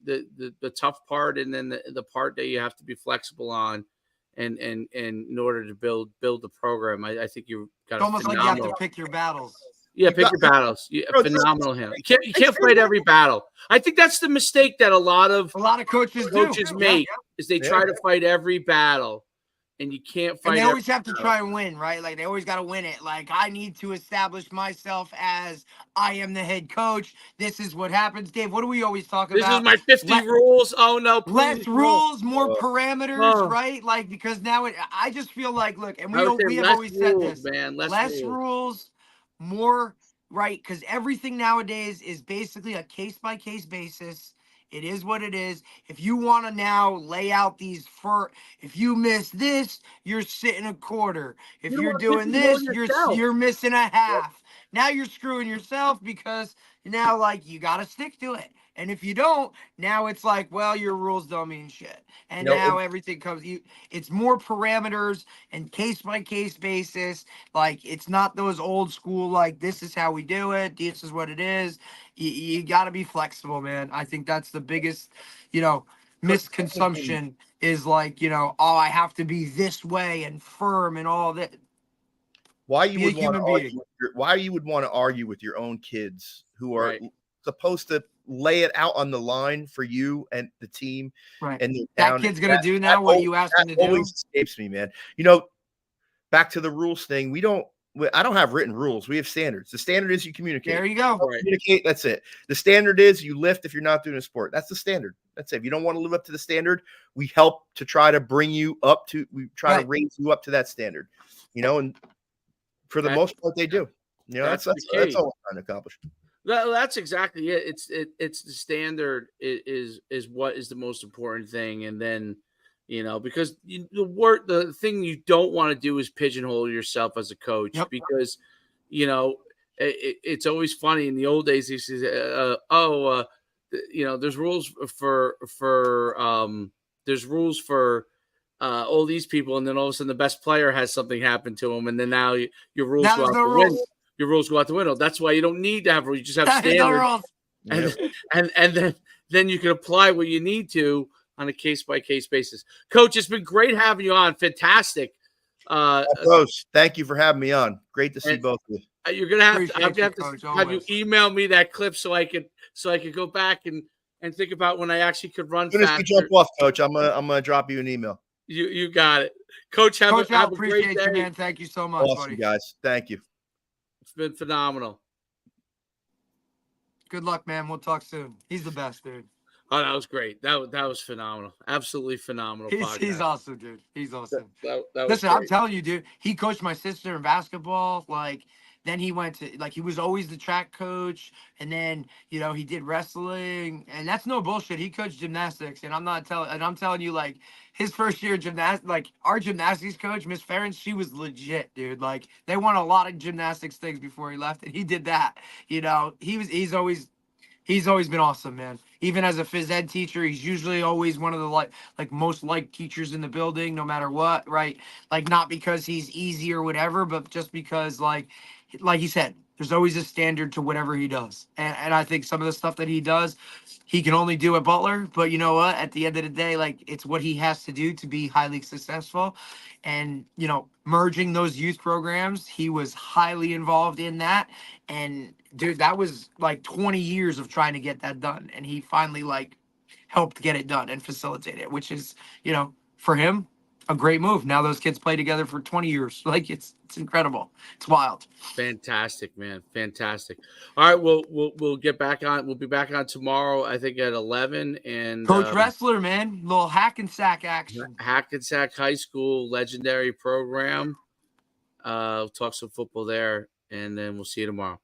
tough part and then the part that you have to be flexible on, and in order to build the program. I think you've got It's almost like you have to pick your battles. Yeah, pick your battles. Phenomenal handle. You can't fight every battle. I think that's the mistake that a lot of coaches make is they try to fight every battle, and you can't fight. And they always have to try and win, right? Like they always got to win it. Like I need to establish myself as I am the head coach. This is what happens, Dave. What do we always talk about? This is my 50 rules. Oh no, less rules, more parameters, right? Like because now I just feel like look, and we have always said this, man. Less rules. More right, because everything nowadays is basically a case-by-case basis. It is what it is. If you want to now lay out these if you miss this, you're sitting a quarter. If you're doing this, you're missing a half. Now you're screwing yourself because now like you got to stick to it. And if you don't, now it's like, well, your rules don't mean shit. And now everything comes, it's more parameters and case by case basis. Like it's not those old school, like this is how we do it. This is what it is. You got to be flexible, man. I think that's the biggest, misconception is like, oh, I have to be this way and firm and all that. Why you would want to argue with your own kids who are supposed to lay it out on the line for you and the team. Right. And that kid's going to do now what you asked him to do. Always escapes me, man. Back to the rules thing. I don't have written rules. We have standards. The standard is you communicate. There you go. Communicate. That's it. The standard is you lift if you're not doing a sport. That's the standard. That's it. If you don't want to live up to the standard, we help to try to bring you up to, we try to raise you up to that standard, and for the most part they do. That's all I'm trying to accomplish. That's exactly it. It's the standard is what is the most important thing. And then, because the thing you don't want to do is pigeonhole yourself as a coach because, it's always funny in the old days. He says, there's rules for all these people. And then all of a sudden the best player has something happen to him. And then now your rules go out the window. Your rules go out the window. That's why you don't need to have rules. You just have standards. And then you can apply what you need to on a case-by-case basis. Coach, it's been great having you on. Fantastic. Coach, thank you for having me on. Great to see both of you. You're gonna have to have you email me that clip so I could go back and think about when I actually could run faster. As soon as we jump off, Coach, I'm gonna drop you an email. You got it. Coach, have a great day. You, man. Thank you so much, awesome, buddy. Guys. Thank you. It's been phenomenal. Good luck, man. We'll talk soon. He's the best, dude. Oh, that was great. That was phenomenal. Absolutely phenomenal. He's awesome, dude. He's awesome. That Listen, I'm telling you, dude. He coached my sister in basketball. Like, then he went to he was always the track coach, and then he did wrestling, and that's no bullshit. He coached gymnastics, and I'm telling you, like his first year gymnastics, like our gymnastics coach, Miss Ferrin, she was legit, dude. Like they won a lot of gymnastics things before he left, and he did that. He's always been awesome, man. Even as a phys ed teacher, he's usually always one of the like most liked teachers in the building, no matter what, right? Like not because he's easy or whatever, but just because like he said, there's always a standard to whatever he does. And I think some of the stuff that he does, he can only do at Butler. But you know what? At the end of the day, like it's what he has to do to be highly successful. And, merging those youth programs, he was highly involved in that. And dude, that was like 20 years of trying to get that done. And he finally helped get it done and facilitate it, which is, for him, a great move. Now those kids play together for 20 years. Like it's incredible. It's wild. Fantastic, man. Fantastic. All right, we'll get back on. We'll be back on tomorrow, I think at 11. And Coach Wrestler, man, little hack and sack action. Hackensack High School, legendary program. We'll talk some football there, and then we'll see you tomorrow.